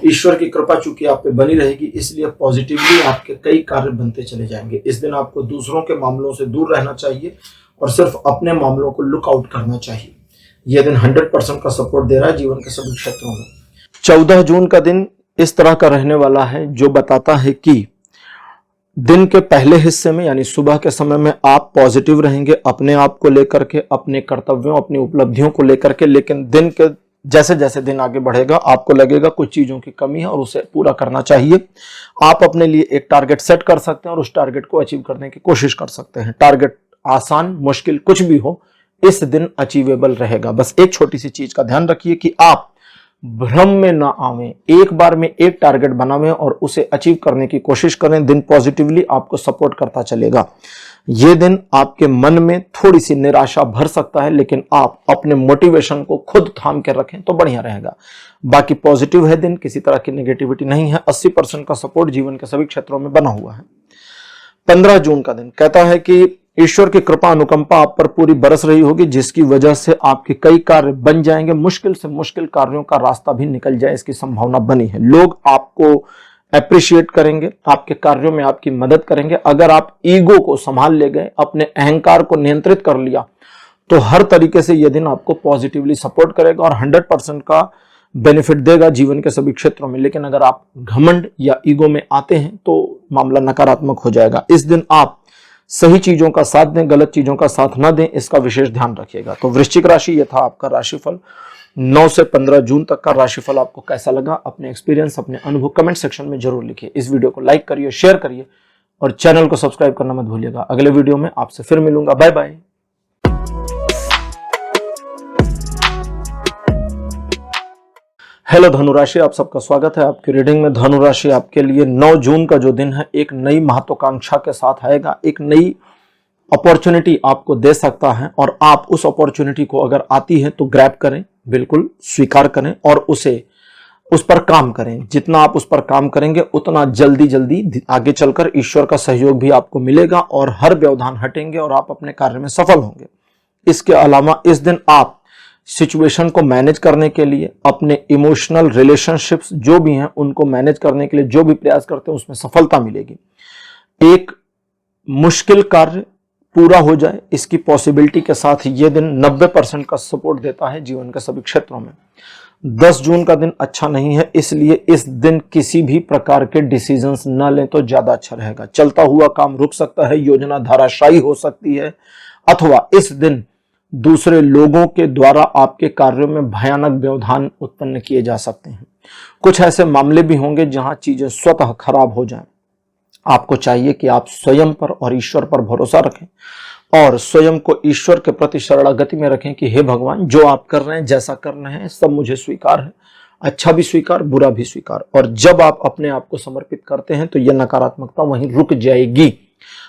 ईश्वर की कृपा चूंकि आप पे बनी रहेगी, इसलिए पॉजिटिवली आपके कई कार्य बनते चले जाएंगे। इस दिन आपको दूसरों के मामलों से दूर रहना चाहिए और सिर्फ अपने मामलों को लुक आउट करना चाहिए। यह दिन 100% का सपोर्ट दे रहा है जीवन के सभी क्षेत्रों में। 14 जून का दिन इस तरह का रहने वाला है जो बताता है कि दिन के पहले हिस्से में यानी सुबह के समय में आप पॉजिटिव रहेंगे अपने आप को लेकर के, अपने कर्तव्यों, अपनी उपलब्धियों को लेकर के, लेकिन दिन के जैसे जैसे दिन आगे बढ़ेगा आपको लगेगा कुछ चीजों की कमी है और उसे पूरा करना चाहिए। आप अपने लिए एक टारगेट सेट कर सकते हैं और उस टारगेट को अचीव करने की कोशिश कर सकते हैं। टारगेट आसान, मुश्किल कुछ भी हो, इस दिन अचीवेबल रहेगा। बस एक छोटी सी चीज का ध्यान रखिए कि आप भ्रम में ना आवें, एक बार में एक टारगेट बनावें और उसे अचीव करने की कोशिश करें। दिन पॉजिटिवली आपको सपोर्ट करता चलेगा। यह दिन आपके मन में थोड़ी सी निराशा भर सकता है, लेकिन आप अपने मोटिवेशन को खुद थाम के रखें तो बढ़िया रहेगा। बाकी पॉजिटिव है दिन, किसी तरह की नेगेटिविटी नहीं है। 80% का सपोर्ट जीवन के सभी क्षेत्रों में बना हुआ है। 15 जून का दिन कहता है कि ईश्वर की कृपा अनुकंपा आप पर पूरी बरस रही होगी, जिसकी वजह से आपके कई कार्य बन जाएंगे। मुश्किल से मुश्किल कार्यों का रास्ता भी निकल जाए, इसकी संभावना बनी है। लोग आपको अप्रिशिएट करेंगे, आपके कार्यों में आपकी मदद करेंगे। अगर आप ईगो को संभाल ले गए, अपने अहंकार को नियंत्रित कर लिया, तो हर तरीके से यह दिन आपको पॉजिटिवली सपोर्ट करेगा और 100% का बेनिफिट देगा जीवन के सभी क्षेत्रों में। लेकिन अगर आप घमंड या ईगो में आते हैं तो मामला नकारात्मक हो जाएगा। इस दिन आप सही चीजों का साथ दें, गलत चीजों का साथ ना दें, इसका विशेष ध्यान रखिएगा। तो वृश्चिक राशि, ये था आपका राशिफल। 9 से 15 जून तक का राशिफल आपको कैसा लगा? अपने एक्सपीरियंस, अपने अनुभव कमेंट सेक्शन में जरूर लिखिए। इस वीडियो को लाइक करिए, शेयर करिए और चैनल को सब्सक्राइब करना मत भूलिएगा। अगले वीडियो में आपसे फिर मिलूंगा। Bye bye. हेलो धनुराशि, आप सबका स्वागत है आपकी रीडिंग में। धनुराशि आपके लिए 9 जून का जो दिन है एक नई महत्वाकांक्षा के साथ आएगा। एक नई अपॉर्चुनिटी आपको दे सकता है और आप उस अपॉर्चुनिटी को अगर आती है तो ग्रैब करें, बिल्कुल स्वीकार करें और उस पर काम करें। जितना आप उस पर काम करेंगे उतना जल्दी आगे चलकर ईश्वर का सहयोग भी आपको मिलेगा और हर व्यवधान हटेंगे और आप अपने कार्य में सफल होंगे। इसके अलावा इस दिन आप सिचुएशन को मैनेज करने के लिए, अपने इमोशनल रिलेशनशिप्स जो भी हैं उनको मैनेज करने के लिए जो भी प्रयास करते हैं उसमें सफलता मिलेगी। एक मुश्किल कार्य पूरा हो जाए, इसकी पॉसिबिलिटी के साथ ये दिन 90% का सपोर्ट देता है जीवन के सभी क्षेत्रों में। 10 जून का दिन अच्छा नहीं है, इसलिए इस दिन किसी भी प्रकार के डिसीजंस न लें तो ज्यादा अच्छा रहेगा। चलता हुआ काम रुक सकता है, योजना धाराशायी हो सकती है, अथवा इस दिन दूसरे लोगों के द्वारा आपके कार्यों में भयानक व्यवधान उत्पन्न किए जा सकते हैं। कुछ ऐसे मामले भी होंगे जहां चीजें स्वतः खराब हो जाएं। आपको चाहिए कि आप स्वयं पर और ईश्वर पर भरोसा रखें और स्वयं को ईश्वर के प्रति शरणागति में रखें कि हे भगवान, जो आप कर रहे हैं, जैसा कर रहे हैं, सब मुझे स्वीकार है। अच्छा भी स्वीकार, बुरा भी स्वीकार। और जब आप अपने आप को समर्पित करते हैं तो यह नकारात्मकता वहीं रुक जाएगी।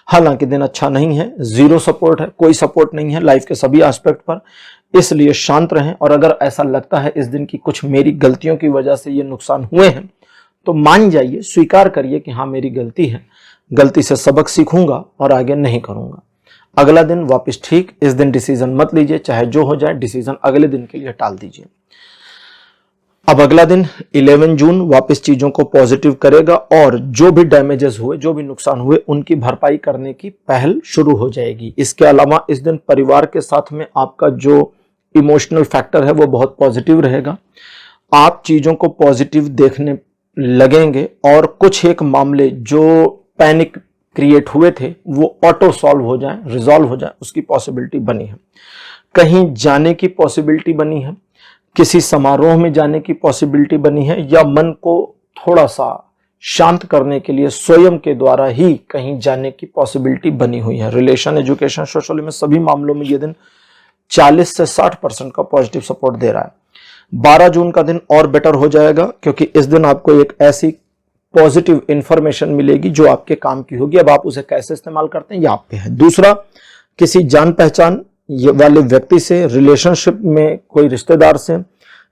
हालांकि दिन अच्छा नहीं है, जीरो सपोर्ट है, कोई सपोर्ट नहीं है लाइफ के सभी एस्पेक्ट पर, इसलिए शांत रहें। और अगर ऐसा लगता है इस दिन की कुछ मेरी गलतियों की वजह से ये नुकसान हुए हैं तो मान जाइए, स्वीकार करिए कि हाँ मेरी गलती है, गलती से सबक सीखूंगा और आगे नहीं करूंगा। अगला दिन वापस ठीक। इस दिन डिसीजन मत लीजिए, चाहे जो हो जाए, डिसीजन अगले दिन के लिए टाल दीजिए। अब अगला दिन 11 जून वापस चीजों को पॉजिटिव करेगा और जो भी डैमेजेस हुए, जो भी नुकसान हुए, उनकी भरपाई करने की पहल शुरू हो जाएगी। इसके अलावा इस दिन परिवार के साथ में आपका जो इमोशनल फैक्टर है वो बहुत पॉजिटिव रहेगा। आप चीजों को पॉजिटिव देखने लगेंगे और कुछ एक मामले जो पैनिक क्रिएट हुए थे वो ऑटो सॉल्व हो जाएं, रिजॉल्व हो जाएं, उसकी पॉसिबिलिटी बनी है। कहीं जाने की पॉसिबिलिटी बनी है, किसी समारोह में जाने की पॉसिबिलिटी बनी है, या मन को थोड़ा सा शांत करने के लिए स्वयं के द्वारा ही कहीं जाने की पॉसिबिलिटी बनी हुई है। रिलेशन, एजुकेशन, सोशल में सभी मामलों में यह दिन 40 से 60% का पॉजिटिव सपोर्ट दे रहा है। 12 जून का दिन और बेटर हो जाएगा क्योंकि इस दिन आपको एक ऐसी पॉजिटिव इंफॉर्मेशन मिलेगी जो आपके काम की होगी। अब आप उसे कैसे इस्तेमाल करते हैं ये आप पे है। दूसरा, किसी जान पहचान वाले व्यक्ति से, रिलेशनशिप में कोई रिश्तेदार से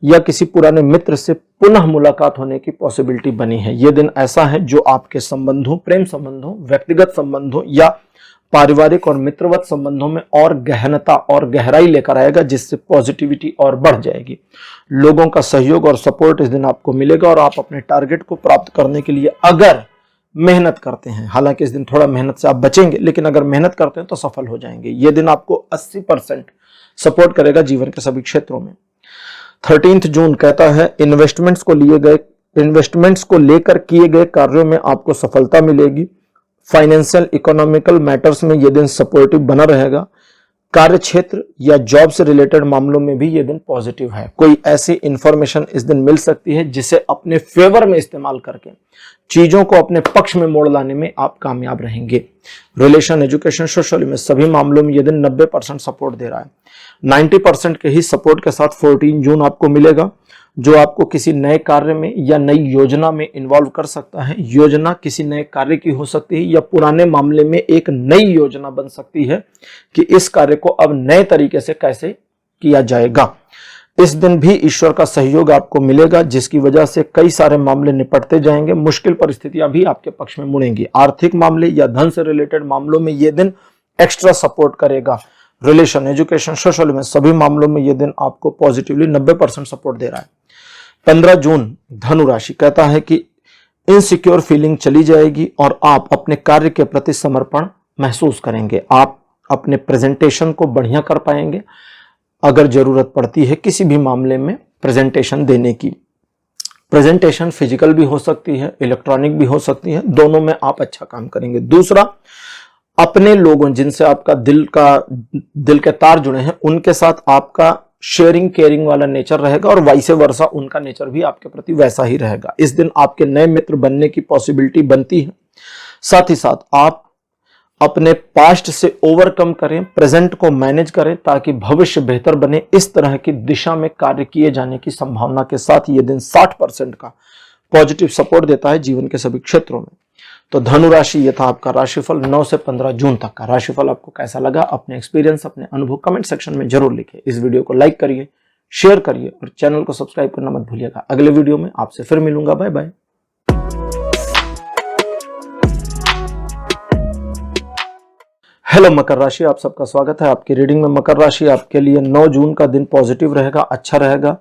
या किसी पुराने मित्र से पुनः मुलाकात होने की पॉसिबिलिटी बनी है। यह दिन ऐसा है जो आपके संबंधों, प्रेम संबंधों, व्यक्तिगत संबंधों या पारिवारिक और मित्रवत संबंधों में और गहनता और गहराई लेकर आएगा, जिससे पॉजिटिविटी और बढ़ जाएगी। लोगों का सहयोग और सपोर्ट इस दिन आपको मिलेगा और आप अपने टारगेट को प्राप्त करने के लिए अगर मेहनत करते हैं, हालांकि इस दिन थोड़ा मेहनत से आप बचेंगे, लेकिन अगर मेहनत करते हैं तो सफल हो जाएंगे। यह दिन आपको 80% सपोर्ट करेगा जीवन के सभी क्षेत्रों में। 13 जून कहता है इन्वेस्टमेंट्स को लेकर किए गए कार्यों में आपको सफलता मिलेगी। फाइनेंशियल इकोनॉमिकल मैटर्स में यह दिन सपोर्टिव बना रहेगा। कार्य क्षेत्र या जॉब से रिलेटेड मामलों में भी यह दिन पॉजिटिव है। कोई ऐसी इंफॉर्मेशन इस दिन मिल सकती है जिसे अपने फेवर में इस्तेमाल करके चीजों को अपने पक्ष में मोड़ लाने में आप कामयाब रहेंगे। रिलेशन, एजुकेशन, सोशल में सभी मामलों में यह दिन 90% सपोर्ट दे रहा है। 90% के ही सपोर्ट के साथ 14 जून आपको मिलेगा, जो आपको किसी नए कार्य में या नई योजना में इन्वॉल्व कर सकता है। योजना किसी नए कार्य की हो सकती है या पुराने मामले में एक नई योजना बन सकती है कि इस कार्य को अब नए तरीके से कैसे किया जाएगा। इस दिन भी ईश्वर का सहयोग आपको मिलेगा, जिसकी वजह से कई सारे मामले निपटते जाएंगे। मुश्किल परिस्थितियां भी आपके पक्ष में मुड़ेंगी। आर्थिक मामले या धन से रिलेटेड मामलों में यह दिन एक्स्ट्रा सपोर्ट करेगा। रिलेशन, एजुकेशन, सोशल में सभी मामलों में यह दिन आपको पॉजिटिवली 90% सपोर्ट दे रहा है। 15 जून धनु राशि कहता है कि इनसिक्योर फीलिंग चली जाएगी और आप अपने कार्य के प्रति समर्पण महसूस करेंगे। आप अपने प्रेजेंटेशन को बढ़िया कर पाएंगे। अगर जरूरत पड़ती है किसी भी मामले में प्रेजेंटेशन देने की, प्रेजेंटेशन फिजिकल भी हो सकती है, इलेक्ट्रॉनिक भी हो सकती है, दोनों में आप अच्छा काम करेंगे। दूसरा, अपने लोगों जिनसे आपका दिल के तार जुड़े हैं, उनके साथ आपका शेयरिंग केयरिंग वाला नेचर रहेगा और वाइसे वर्सा उनका नेचर भी आपके प्रति वैसा ही रहेगा। इस दिन आपके नए मित्र बनने की पॉसिबिलिटी बनती है। साथ ही साथ आप अपने पास्ट से ओवरकम करें, प्रेजेंट को मैनेज करें ताकि भविष्य बेहतर बने। इस तरह की दिशा में कार्य किए जाने की संभावना के साथ यह दिन 60% का पॉजिटिव सपोर्ट देता है जीवन के सभी क्षेत्रों में। तो धनु राशि, यह था आपका राशिफल 9 से 15 जून तक का। राशिफल आपको कैसा लगा? अपने एक्सपीरियंस, अपने अनुभव कमेंट सेक्शन में जरूर लिखें। इस वीडियो को लाइक करिए, शेयर करिए और चैनल को सब्सक्राइब करना मत भूलिएगा। अगले वीडियो में आपसे फिर मिलूंगा। Bye bye. हेलो मकर राशि, आप सबका स्वागत है आपकी रीडिंग में। मकर राशि आपके लिए 9 जून का दिन पॉजिटिव रहेगा, अच्छा रहेगा।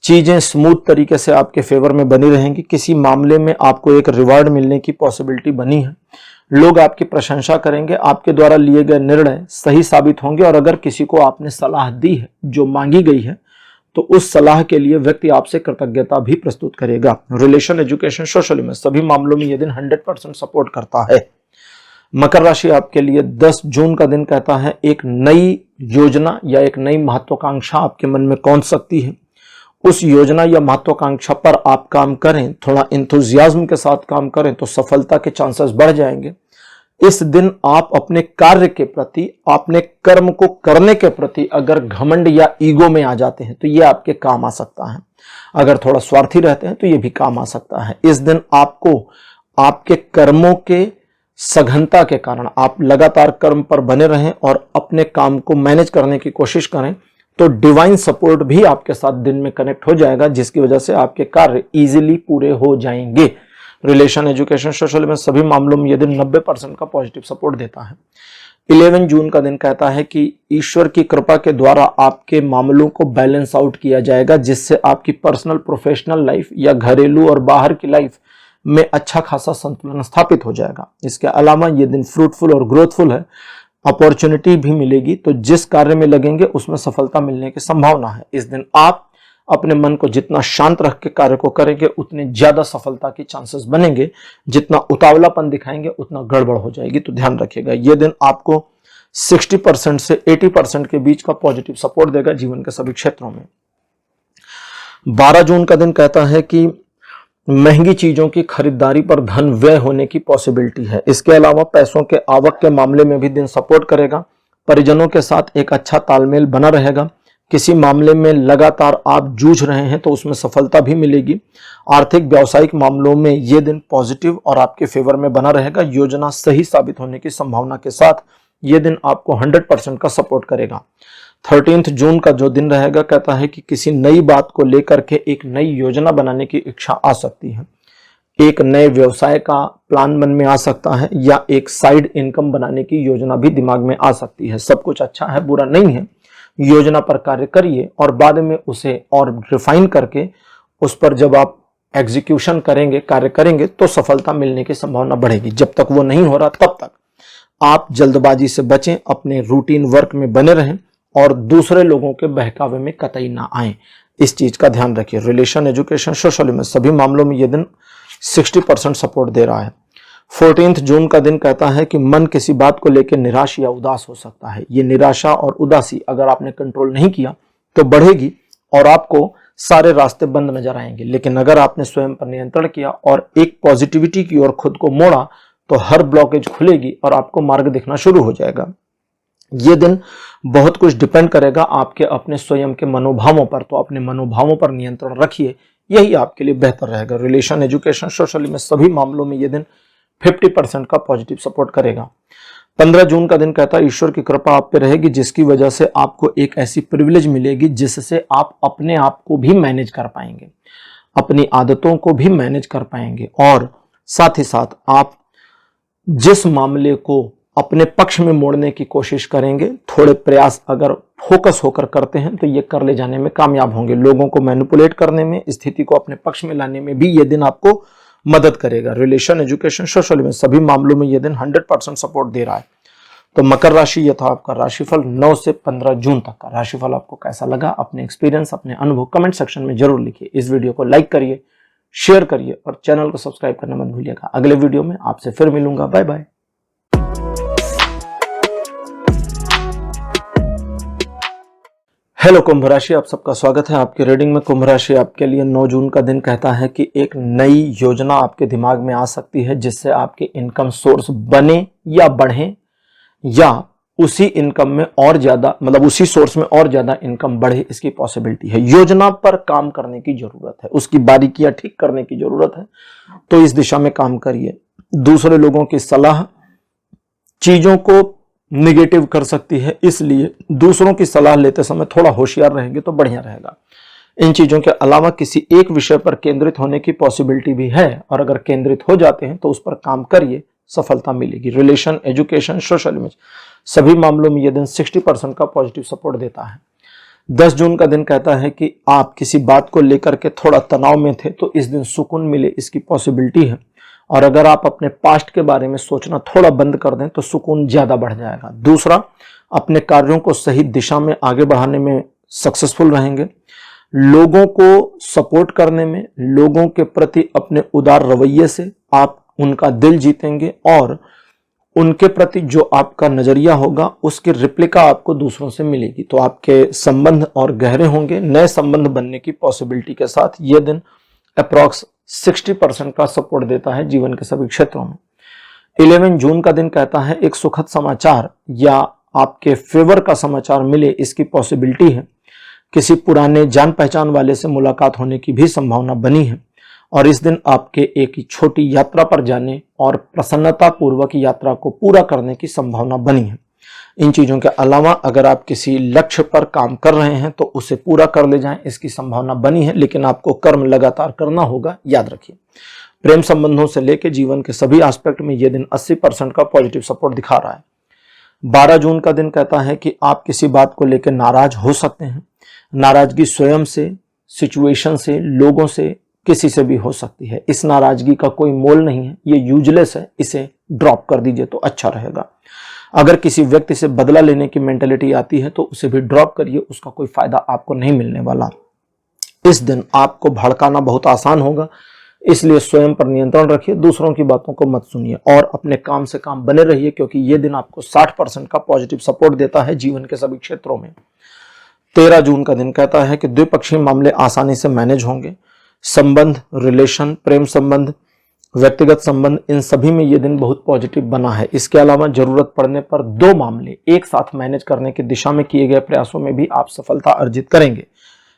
चीजें स्मूथ तरीके से आपके फेवर में बनी रहेंगी। किसी मामले में आपको एक रिवार्ड मिलने की पॉसिबिलिटी बनी है। लोग आपकी प्रशंसा करेंगे। आपके द्वारा लिए गए निर्णय सही साबित होंगे और अगर किसी को आपने सलाह दी है जो मांगी गई है तो उस सलाह के लिए व्यक्ति आपसे कृतज्ञता भी प्रस्तुत करेगा। रिलेशन, एजुकेशन, सोशल में सभी मामलों में यह दिन 100% सपोर्ट करता है। मकर राशि आपके लिए 10 जून का दिन कहता है एक नई योजना या एक नई महत्वाकांक्षा आपके मन में कौन सकती है। उस योजना या महत्वाकांक्षा पर आप काम करें, थोड़ा इंथुजियाज्म के साथ काम करें तो सफलता के चांसेस बढ़ जाएंगे। इस दिन आप अपने कार्य के प्रति, अपने कर्म को करने के प्रति अगर घमंड या ईगो में आ जाते हैं तो ये आपके काम आ सकता है। अगर थोड़ा स्वार्थी रहते हैं तो ये भी काम आ सकता है। इस दिन आपको आपके कर्मों के सघनता के कारण आप लगातार कर्म पर बने रहें और अपने काम को मैनेज करने की कोशिश करें तो डिवाइन सपोर्ट भी आपके साथ दिन में कनेक्ट हो जाएगा, जिसकी वजह से आपके कार्य इजीली पूरे हो जाएंगे। रिलेशन, एजुकेशन, सोशल में सभी मामलों में यह दिन 90% का पॉजिटिव सपोर्ट देता है। 11 जून का दिन कहता है कि ईश्वर की कृपा के द्वारा आपके मामलों को बैलेंस आउट किया जाएगा, जिससे आपकी पर्सनल, प्रोफेशनल लाइफ या घरेलू और बाहर की लाइफ में अच्छा खासा संतुलन स्थापित हो जाएगा। इसके अलावा यह दिन फ्रूटफुल और ग्रोथफुल है। अपॉर्चुनिटी भी मिलेगी, तो जिस कार्य में लगेंगे उसमें सफलता मिलने की संभावना है। इस दिन आप अपने मन को जितना शांत रख के कार्य को करेंगे उतने ज्यादा सफलता की चांसेस बनेंगे। जितना उतावलापन दिखाएंगे उतना गड़बड़ हो जाएगी, तो ध्यान रखिएगा। यह दिन आपको 60% से 80% के बीच का पॉजिटिव सपोर्ट देगा जीवन के सभी क्षेत्रों में। 12 जून का दिन कहता है कि महंगी चीजों की खरीदारी पर धन व्यय होने की पॉसिबिलिटी है। इसके अलावा पैसों के आवक के मामले में भी दिन सपोर्ट करेगा। परिजनों के साथ एक अच्छा तालमेल बना रहेगा। किसी मामले में लगातार आप जूझ रहे हैं तो उसमें सफलता भी मिलेगी। आर्थिक व्यावसायिक मामलों में यह दिन पॉजिटिव और आपके फेवर में बना रहेगा। योजना सही साबित होने की संभावना के साथ यह दिन आपको 100% का सपोर्ट करेगा। 13 जून का जो दिन रहेगा कहता है कि किसी नई बात को लेकर के एक नई योजना बनाने की इच्छा आ सकती है, एक नए व्यवसाय का प्लान मन में आ सकता है, या एक साइड इनकम बनाने की योजना भी दिमाग में आ सकती है। सब कुछ अच्छा है, बुरा नहीं है। योजना पर कार्य करिए और बाद में उसे और रिफाइन करके उस पर जब आप एग्जीक्यूशन करेंगे, कार्य करेंगे, तो सफलता मिलने की संभावना बढ़ेगी। जब तक वो नहीं हो रहा तब तक आप जल्दबाजी से बचें, अपने रूटीन वर्क में बने रहें और दूसरे लोगों के बहकावे में कतई ना आए। इस चीज का ध्यान रखिए। रिलेशन, एजुकेशन, सोशल में सभी मामलों में यह दिन 60% सपोर्ट दे रहा है। 14 जून का दिन कहता है कि मन किसी बात को लेकर निराश या उदास हो सकता है। ये निराशा और उदासी अगर आपने कंट्रोल नहीं किया तो बढ़ेगी और आपको सारे रास्ते बंद नजर आएंगे। लेकिन अगर आपने स्वयं पर नियंत्रण किया और एक पॉजिटिविटी की ओर खुद को मोड़ा तो हर ब्लॉकेज खुलेगी और आपको मार्ग दिखना शुरू हो जाएगा। ये दिन बहुत कुछ डिपेंड करेगा आपके अपने स्वयं के मनोभावों पर, तो अपने मनोभावों पर नियंत्रण रखिए, यही आपके लिए बेहतर रहेगा। रिलेशन, एजुकेशन, सोशल में सभी मामलों में यह दिन 50% का पॉजिटिव सपोर्ट करेगा। 15 जून का दिन कहता है ईश्वर की कृपा आप पे रहेगी, जिसकी वजह से आपको एक ऐसी प्रिविलेज मिलेगी जिससे आप अपने आप को भी मैनेज कर पाएंगे, अपनी आदतों को भी मैनेज कर पाएंगे और साथ ही साथ आप जिस मामले को अपने पक्ष में मोड़ने की कोशिश करेंगे, थोड़े प्रयास अगर फोकस होकर करते हैं तो ये कर ले जाने में कामयाब होंगे। लोगों को मैनिपुलेट करने में, स्थिति को अपने पक्ष में लाने में भी ये दिन आपको मदद करेगा। रिलेशन, एजुकेशन, सोशल में सभी मामलों में ये दिन 100% सपोर्ट दे रहा है। तो मकर राशि, यह था आपका राशिफल 9 से 15 जून तक का। राशिफल आपको कैसा लगा, अपने एक्सपीरियंस, अपने अनुभव कमेंट सेक्शन में जरूर लिखिए। इस वीडियो को लाइक करिए, शेयर करिए और चैनल को सब्सक्राइब करना मत भूलिएगा। अगले वीडियो में आपसे फिर मिलूंगा। Bye bye. हेलो कुंभ राशि, आप सबका स्वागत है आपकी रीडिंग में। कुंभ राशि आपके लिए 9 जून का दिन कहता है कि एक नई योजना आपके दिमाग में आ सकती है जिससे आपके इनकम सोर्स बने या बढ़े, या उसी इनकम में और ज्यादा, मतलब उसी सोर्स में और ज्यादा इनकम बढ़े, इसकी पॉसिबिलिटी है। योजना पर काम करने की जरूरत है, उसकी बारीकियां ठीक करने की जरूरत है, तो इस दिशा में काम करिए। दूसरे लोगों की सलाह चीजों को निगेटिव कर सकती है, इसलिए दूसरों की सलाह लेते समय थोड़ा होशियार रहेंगे तो बढ़िया रहेगा। इन चीजों के अलावा किसी एक विषय पर केंद्रित होने की पॉसिबिलिटी भी है और अगर केंद्रित हो जाते हैं तो उस पर काम करिए, सफलता मिलेगी। रिलेशन, एजुकेशन, सोशल में सभी मामलों में यह दिन 60% का पॉजिटिव सपोर्ट देता है। 10 जून का दिन कहता है कि आप किसी बात को लेकर के थोड़ा तनाव में थे तो इस दिन सुकून मिले, इसकी पॉसिबिलिटी है। और अगर आप अपने पास्ट के बारे में सोचना थोड़ा बंद कर दें तो सुकून ज्यादा बढ़ जाएगा। दूसरा, अपने कार्यों को सही दिशा में आगे बढ़ाने में सक्सेसफुल रहेंगे। लोगों को सपोर्ट करने में, लोगों के प्रति अपने उदार रवैये से आप उनका दिल जीतेंगे और उनके प्रति जो आपका नजरिया होगा उसकी रिप्लिका आपको दूसरों से मिलेगी, तो आपके संबंध और गहरे होंगे। नए संबंध बनने की पॉसिबिलिटी के साथ यह दिन अप्रॉक्स 60% का सपोर्ट देता है जीवन के सभी क्षेत्रों में। 11 जून का दिन कहता है एक सुखद समाचार या आपके फेवर का समाचार मिले, इसकी पॉसिबिलिटी है। किसी पुराने जान पहचान वाले से मुलाकात होने की भी संभावना बनी है और इस दिन आपके एक छोटी यात्रा पर जाने और प्रसन्नता पूर्वक यात्रा को पूरा करने की संभावना बनी है। इन चीजों के अलावा अगर आप किसी लक्ष्य पर काम कर रहे हैं तो उसे पूरा कर ले जाएं, इसकी संभावना बनी है, लेकिन आपको कर्म लगातार करना होगा, याद रखिए। प्रेम संबंधों से लेकर जीवन के सभी एस्पेक्ट में यह दिन 80% का पॉजिटिव सपोर्ट दिखा रहा है। 12 जून का दिन कहता है कि आप किसी बात को लेकर नाराज हो सकते हैं। नाराजगी स्वयं से, सिचुएशन से, लोगों से, किसी से भी हो सकती है। इस नाराजगी का कोई मोल नहीं है, ये यूजलेस है, इसे ड्रॉप कर दीजिए तो अच्छा रहेगा। अगर किसी व्यक्ति से बदला लेने की मेंटेलिटी आती है तो उसे भी ड्रॉप करिए, उसका कोई फायदा आपको नहीं मिलने वाला। इस दिन आपको भड़काना बहुत आसान होगा, इसलिए स्वयं पर नियंत्रण रखिए, दूसरों की बातों को मत सुनिए और अपने काम से काम बने रहिए, क्योंकि यह दिन आपको 60% का पॉजिटिव सपोर्ट देता है जीवन के सभी क्षेत्रों में। 13 जून का दिन कहता है कि द्विपक्षीय मामले आसानी से मैनेज होंगे। संबंध, रिलेशन, प्रेम संबंध, व्यक्तिगत संबंध, इन सभी में यह दिन बहुत पॉजिटिव बना है। इसके अलावा जरूरत पड़ने पर 2 मामले एक साथ मैनेज करने की दिशा में किए गए प्रयासों में भी आप सफलता अर्जित करेंगे।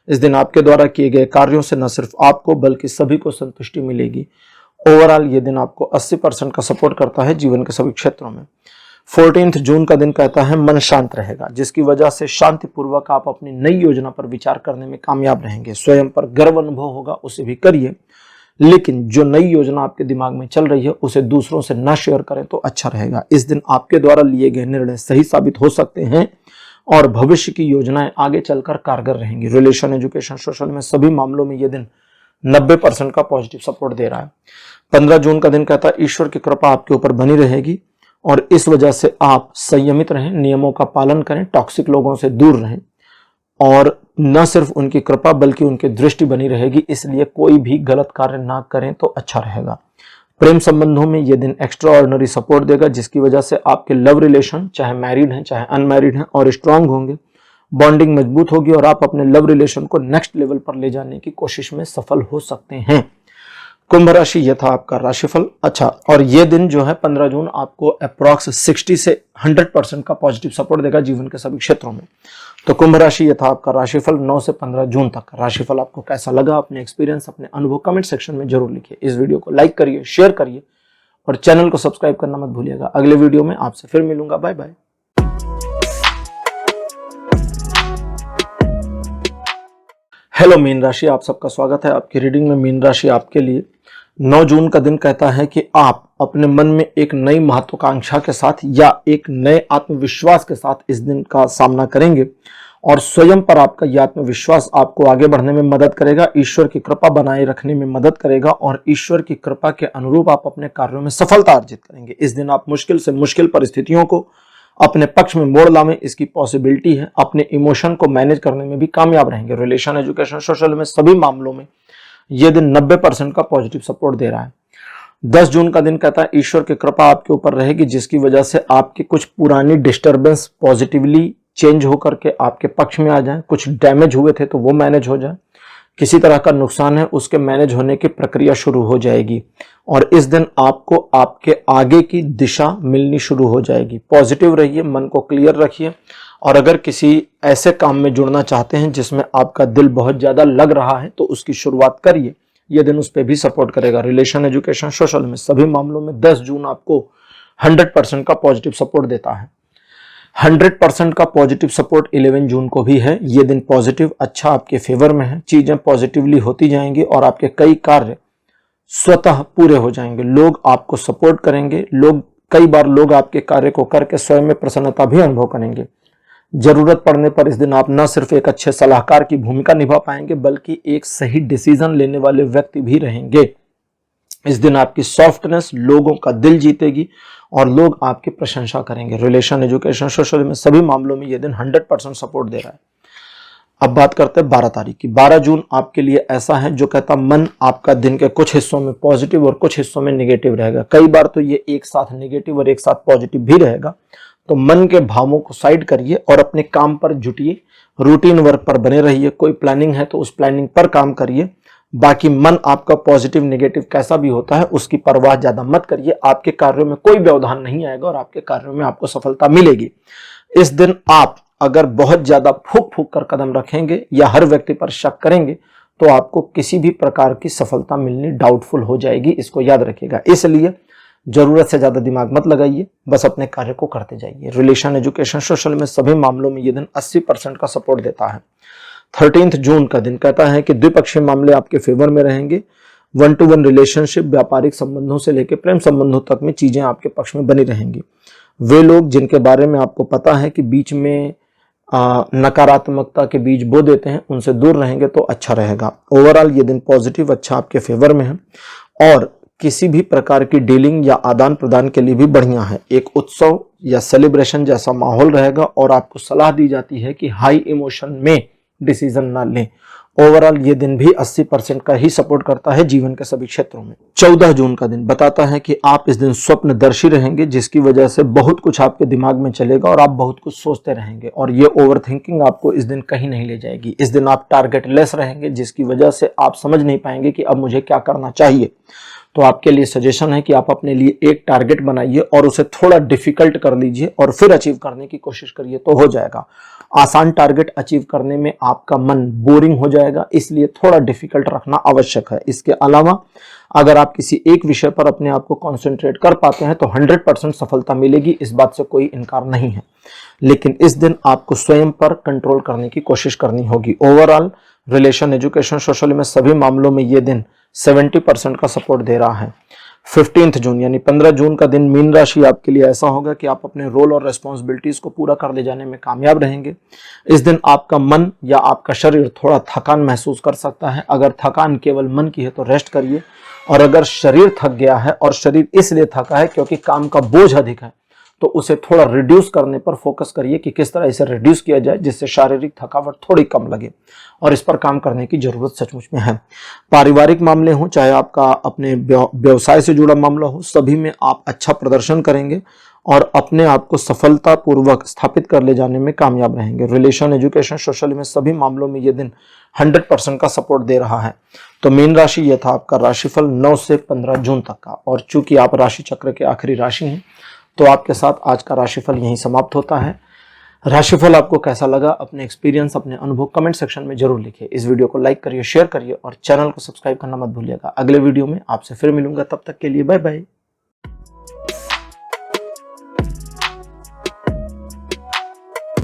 इस दिन आपके द्वारा किए गए कार्यों से न सिर्फ आपको बल्कि सभी को संतुष्टि मिलेगी। ओवरऑल ये दिन आपको 80% का सपोर्ट करता है जीवन के सभी क्षेत्रों में। 14 जून का दिन कहता है मन शांत रहेगा, जिसकी वजह से शांतिपूर्वक आप अपनी नई योजना पर विचार करने में कामयाब रहेंगे। स्वयं पर गर्व अनुभव होगा, उसे भी करिए, लेकिन जो नई योजना आपके दिमाग में चल रही है उसे दूसरों से ना शेयर करें तो अच्छा रहेगा। इस दिन आपके द्वारा लिए गए निर्णय सही साबित हो सकते हैं और भविष्य की योजनाएं आगे चलकर कारगर रहेंगी। रिलेशन, एजुकेशन, सोशल में सभी मामलों में यह दिन 90% का पॉजिटिव सपोर्ट दे रहा है। 15 जून का दिन कहता है ईश्वर की कृपा आपके ऊपर बनी रहेगी और इस वजह से आप संयमित रहें, नियमों का पालन करें, टॉक्सिक लोगों से दूर रहें और न सिर्फ उनकी कृपा बल्कि उनकी दृष्टि बनी रहेगी, इसलिए कोई भी गलत कार्य ना करें तो अच्छा रहेगा। प्रेम संबंधों में यह दिन एक्स्ट्रा ऑर्डिनरी सपोर्ट देगा, जिसकी वजह से आपके लव रिलेशन चाहे मैरिड हैं चाहे अनमैरिड हैं और स्ट्रांग होंगे, बॉन्डिंग मजबूत होगी और आप अपने लव रिलेशन को नेक्स्ट लेवल पर ले जाने की कोशिश में सफल हो सकते हैं। कुंभ राशि, यह था आपका राशिफल। अच्छा, और ये दिन जो है 15 जून आपको अप्रॉक्स 60 से 100% का पॉजिटिव सपोर्ट देगा जीवन के सभी क्षेत्रों में। तो कुंभ राशि, यह था आपका राशिफल 9 से 15 जून तक। राशिफल आपको कैसा लगा, अपने एक्सपीरियंस, अपने अनुभव कमेंट सेक्शन में जरूर लिखिए। इस वीडियो को लाइक करिए, शेयर करिए और चैनल को सब्सक्राइब करना मत भूलिएगा। अगले वीडियो में आपसे फिर मिलूंगा। Bye bye. हेलो मीन राशि, आप सबका स्वागत है आपकी रीडिंग में। मीन राशि आपके लिए 9 जून का दिन कहता है कि आप अपने मन में एक नई महत्वाकांक्षा के साथ या एक नए आत्मविश्वास के साथ इस दिन का सामना करेंगे और स्वयं पर आपका यह आत्मविश्वास आपको आगे बढ़ने में मदद करेगा, ईश्वर की कृपा बनाए रखने में मदद करेगा और ईश्वर की कृपा के अनुरूप आप अपने कार्यों में सफलता अर्जित करेंगे। इस दिन आप मुश्किल से मुश्किल परिस्थितियों को अपने पक्ष में मोड़ लावें, इसकी पॉसिबिलिटी है। अपने इमोशन को मैनेज करने में भी कामयाब रहेंगे। रिलेशन, एजुकेशन, सोशल में सभी मामलों में यह दिन 90% का पॉजिटिव सपोर्ट दे रहा है। 10 जून का दिन कहता है ईश्वर की कृपा आपके ऊपर रहेगी, जिसकी वजह से आपकी कुछ पुरानी डिस्टर्बेंस पॉजिटिवली चेंज होकर के आपके पक्ष में आ जाए। कुछ डैमेज हुए थे तो वो मैनेज हो जाए, किसी तरह का नुकसान है उसके मैनेज होने की प्रक्रिया शुरू हो जाएगी और इस दिन आपको आपके आगे की दिशा मिलनी शुरू हो जाएगी। पॉजिटिव रहिए, मन को क्लियर रखिए और अगर किसी ऐसे काम में जुड़ना चाहते हैं जिसमें आपका दिल बहुत ज्यादा लग रहा है तो उसकी शुरुआत करिए, यह दिन उस पर भी सपोर्ट करेगा। रिलेशन, एजुकेशन, सोशल में सभी मामलों में 10 जून आपको 100% का पॉजिटिव सपोर्ट देता है। 100% का पॉजिटिव सपोर्ट 11 जून को भी है। ये दिन पॉजिटिव अच्छा आपके फेवर में है, चीजें पॉजिटिवली होती जाएंगी और आपके कई कार्य स्वतः पूरे हो जाएंगे। लोग आपको सपोर्ट करेंगे, कई बार लोग आपके कार्य को करके स्वयं में प्रसन्नता भी अनुभव करेंगे। जरूरत पड़ने पर इस दिन आप न सिर्फ एक अच्छे सलाहकार की भूमिका निभा पाएंगे बल्कि एक सही डिसीजन लेने वाले व्यक्ति भी रहेंगे। इस दिन आपकी सॉफ्टनेस लोगों का दिल जीतेगी और लोग आपकी प्रशंसा करेंगे। रिलेशन, एजुकेशन, सोशल में सभी मामलों में यह दिन 100% सपोर्ट दे रहा है। अब बात करते हैं 12 तारीख की। 12 जून आपके लिए ऐसा है जो कहता मन आपका दिन के कुछ हिस्सों में पॉजिटिव और कुछ हिस्सों में नेगेटिव रहेगा। कई बार तो ये एक साथ नेगेटिव और एक साथ पॉजिटिव भी रहेगा। तो मन के भावों को साइड करिए और अपने काम पर जुटिए, रूटीन वर्क पर बने रहिए। कोई प्लानिंग है तो उस प्लानिंग पर काम करिए। बाकी मन आपका पॉजिटिव नेगेटिव कैसा भी होता है उसकी परवाह ज्यादा मत करिए। आपके कार्यों में कोई व्यवधान नहीं आएगा और आपके कार्यों में आपको सफलता मिलेगी। इस दिन आप अगर बहुत ज्यादा फूक फूक कर कदम रखेंगे या हर व्यक्ति पर शक करेंगे तो आपको किसी भी प्रकार की सफलता मिलनी डाउटफुल हो जाएगी, इसको याद रखिएगा। इसलिए जरूरत से ज्यादा दिमाग मत लगाइए, बस अपने कार्य को करते जाइए। रिलेशन, एजुकेशन, सोशल में सभी मामलों में यह दिन 80% का सपोर्ट देता है। 13 जून का दिन कहता है कि द्विपक्षीय मामले आपके फेवर में रहेंगे। 1-to-1 रिलेशनशिप, व्यापारिक संबंधों से लेकर प्रेम संबंधों तक में चीजें आपके पक्ष में बनी रहेंगी। वे लोग जिनके बारे में आपको पता है कि बीच में नकारात्मकता के बीज बो देते हैं, उनसे दूर रहेंगे तो अच्छा रहेगा। ओवरऑल ये दिन पॉजिटिव अच्छा आपके फेवर में है और किसी भी प्रकार की डीलिंग या आदान प्रदान के लिए भी बढ़िया है। एक उत्सव या सेलिब्रेशन जैसा माहौल रहेगा और आपको सलाह दी जाती है कि हाई इमोशन में डिसीजन ना लें। ओवरऑल ये दिन भी 80% का ही सपोर्ट करता है जीवन के सभी क्षेत्रों में। 14 जून का दिन बताता है कि आप इस दिन स्वप्नदर्शी रहेंगे, जिसकी वजह से बहुत कुछ आपके दिमाग में चलेगा और आप बहुत कुछ सोचते रहेंगे और ये ओवर थिंकिंग आपको इस दिन कहीं नहीं ले जाएगी। इस दिन आप टारगेट लेस रहेंगे, जिसकी वजह से आप समझ नहीं पाएंगे कि अब मुझे क्या करना चाहिए। तो आपके लिए सजेशन है कि आप अपने लिए एक टारगेट बनाइए और उसे थोड़ा डिफिकल्ट कर लीजिए और फिर अचीव करने की कोशिश करिए तो हो जाएगा। आसान टारगेट अचीव करने में आपका मन बोरिंग हो जाएगा, इसलिए थोड़ा डिफिकल्ट रखना आवश्यक है। इसके अलावा अगर आप किसी एक विषय पर अपने आप को कॉन्सेंट्रेट कर पाते हैं तो 100% सफलता मिलेगी, इस बात से कोई इनकार नहीं है। लेकिन इस दिन आपको स्वयं पर कंट्रोल करने की कोशिश करनी होगी। ओवरऑल रिलेशन, एजुकेशन, सोशल में सभी मामलों में यह दिन 70% का सपोर्ट दे रहा है। 15 जून यानी 15 जून का दिन मीन राशि आपके लिए ऐसा होगा कि आप अपने रोल और रेस्पॉन्सिबिलिटीज को पूरा कर ले जाने में कामयाब रहेंगे। इस दिन आपका मन या आपका शरीर थोड़ा थकान महसूस कर सकता है। अगर थकान केवल मन की है तो रेस्ट करिए, और अगर शरीर थक गया है और शरीर इसलिए थका है क्योंकि काम का बोझ अधिक है तो उसे थोड़ा रिड्यूस करने पर फोकस करिए कि किस तरह इसे रिड्यूस किया जाए जिससे शारीरिक थकावट थोड़ी कम लगे, और इस पर काम करने की जरूरत सचमुच में है। पारिवारिक मामले हों, चाहे आपका अपने व्यवसाय से जुड़ा मामला हो, सभी में आप अच्छा प्रदर्शन करेंगे और अपने आप को सफलतापूर्वक स्थापित कर ले जाने में कामयाब रहेंगे। रिलेशन, एजुकेशन, सोशल में सभी मामलों में यह दिन 100% का सपोर्ट दे रहा है। तो मीन राशि यह था आपका राशिफल 9 से 15 जून तक का, और चूंकि आप राशि चक्र के आखिरी राशि हैं तो आपके साथ आज का राशिफल यहीं समाप्त होता है। राशिफल आपको कैसा लगा, अपने एक्सपीरियंस, अपने अनुभव कमेंट सेक्शन में जरूर लिखिए। इस वीडियो को लाइक करिए, शेयर करिए और चैनल को सब्सक्राइब करना मत भूलिएगा। अगले वीडियो में आपसे फिर मिलूंगा, तब तक के लिए बाय बाय।